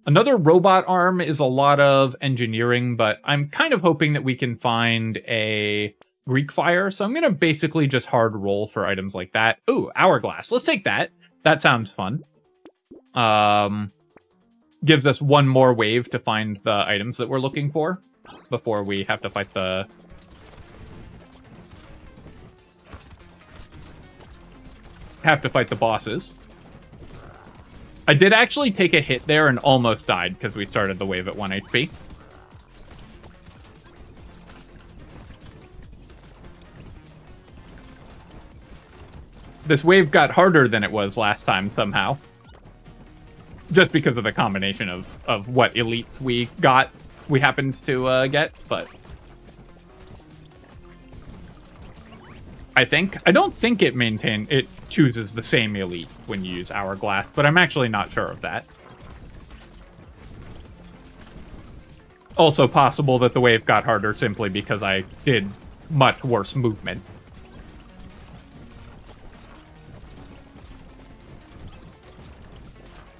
A: Another robot arm is a lot of engineering, but I'm kind of hoping that we can find a Greek Fire, so I'm going to basically just hard roll for items like that. Ooh, Hourglass. Let's take that. That sounds fun. Gives us one more wave to find the items that we're looking for before we have to fight the... bosses. I did actually take a hit there and almost died because we started the wave at 1 HP. This wave got harder than it was last time somehow. Just because of the combination of what elites we happened to get, but... I don't think it chooses the same elite when you use Hourglass, but I'm actually not sure of that. Also possible that the wave got harder simply because I did much worse movement.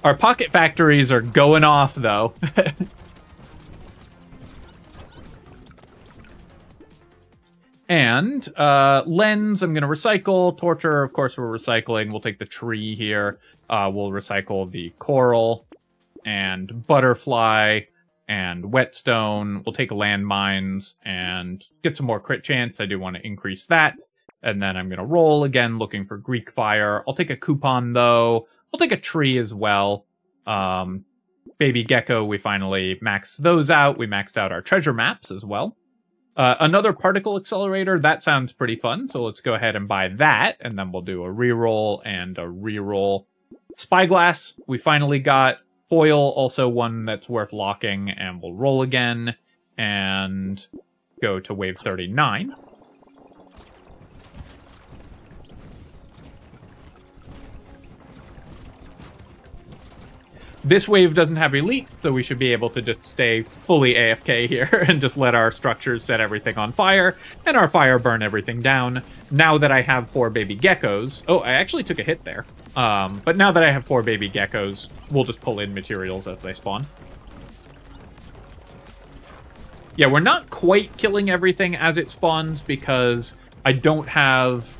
A: Our pocket factories are going off, though. And lens, I'm going to recycle. Torture, of course, we're recycling. We'll take the tree here. We'll recycle the coral and butterfly and whetstone. We'll take landmines and get some more crit chance. I do want to increase that. And then I'm going to roll again, looking for Greek fire. I'll take a coupon, though. We'll take a tree as well. Baby gecko, we finally maxed those out. We maxed out our treasure maps as well. Another particle accelerator, that sounds pretty fun. So let's go ahead and buy that. And then we'll do a reroll and a reroll. Spyglass, we finally got. Foil, also one that's worth locking. And we'll roll again and go to wave 39. This wave doesn't have elite, so we should be able to just stay fully AFK here and just let our structures set everything on fire, and our fire burn everything down. Now that I have 4 baby geckos... Oh, I actually took a hit there. But now that I have 4 baby geckos, we'll just pull in materials as they spawn. Yeah, we're not quite killing everything as it spawns because I don't have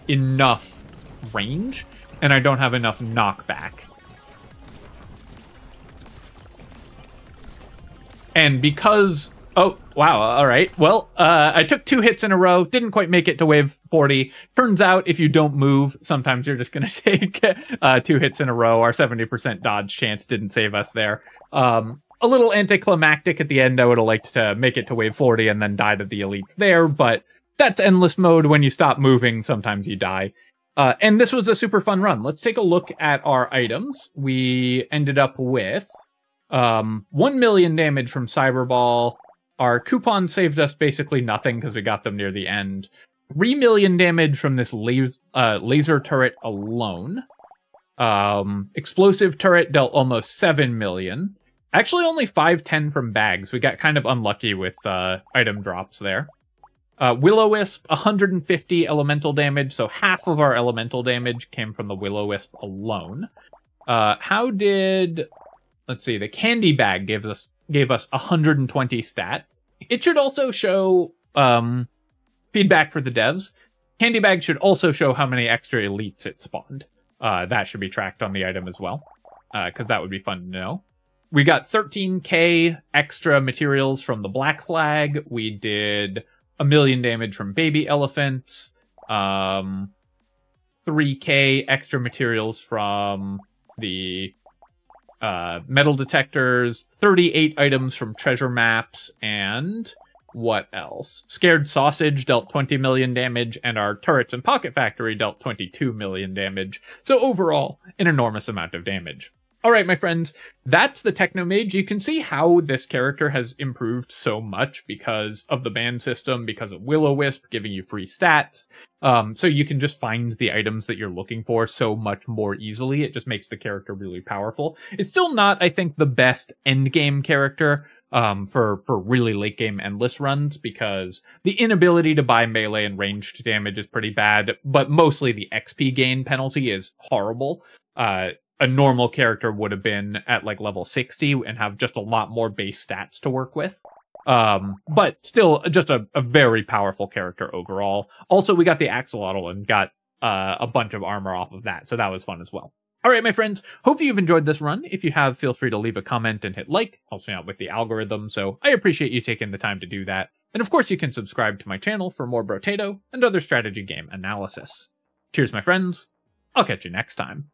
A: enough range, and I don't have enough knockback. And because... Oh, wow, all right. Well, I took 2 hits in a row, didn't quite make it to wave 40. Turns out, if you don't move, sometimes you're just going to take 2 hits in a row. Our 70% dodge chance didn't save us there. A little anticlimactic at the end. I would have liked to make it to wave 40 and then die to the elite there, but that's endless mode. When you stop moving, sometimes you die. And this was a super fun run. Let's take a look at our items. We ended up with 1 million damage from Cyberball. Our coupon saved us basically nothing because we got them near the end. 3 million damage from this laser turret alone. Explosive turret dealt almost 7 million. Actually, only 510 from bags. We got kind of unlucky with item drops there. Will-O-Wisp, 150 elemental damage, so half of our elemental damage came from the Will-O-Wisp alone. How did... Let's see, the candy bag gave us 120 stats. It should also show feedback for the devs. Candy bag should also show how many extra elites it spawned. That should be tracked on the item as well, because that would be fun to know. We got 13k extra materials from the Black Flag. We did 1 million damage from baby elephants. 3k extra materials from the metal detectors, 38 items from treasure maps, and what else? Scared Sausage dealt 20 million damage, and our turrets and Pocket Factory dealt 22 million damage. So overall, an enormous amount of damage. Alright, my friends, that's the Technomage. You can see how this character has improved so much because of the ban system, because of Will-O-Wisp giving you free stats. So you can just find the items that you're looking for so much more easily. It just makes the character really powerful. It's still not, I think, the best endgame character for really late-game endless runs, because the inability to buy melee and ranged damage is pretty bad, but mostly the XP gain penalty is horrible. A normal character would have been at like level 60 and have just a lot more base stats to work with. But still just a very powerful character overall. Also, we got the axolotl and got a bunch of armor off of that, so that was fun as well. Alright, my friends, hope you've enjoyed this run. If you have, feel free to leave a comment and hit like. Helps me out with the algorithm, so I appreciate you taking the time to do that. And of course, you can subscribe to my channel for more Brotato and other strategy game analysis. Cheers, my friends. I'll catch you next time.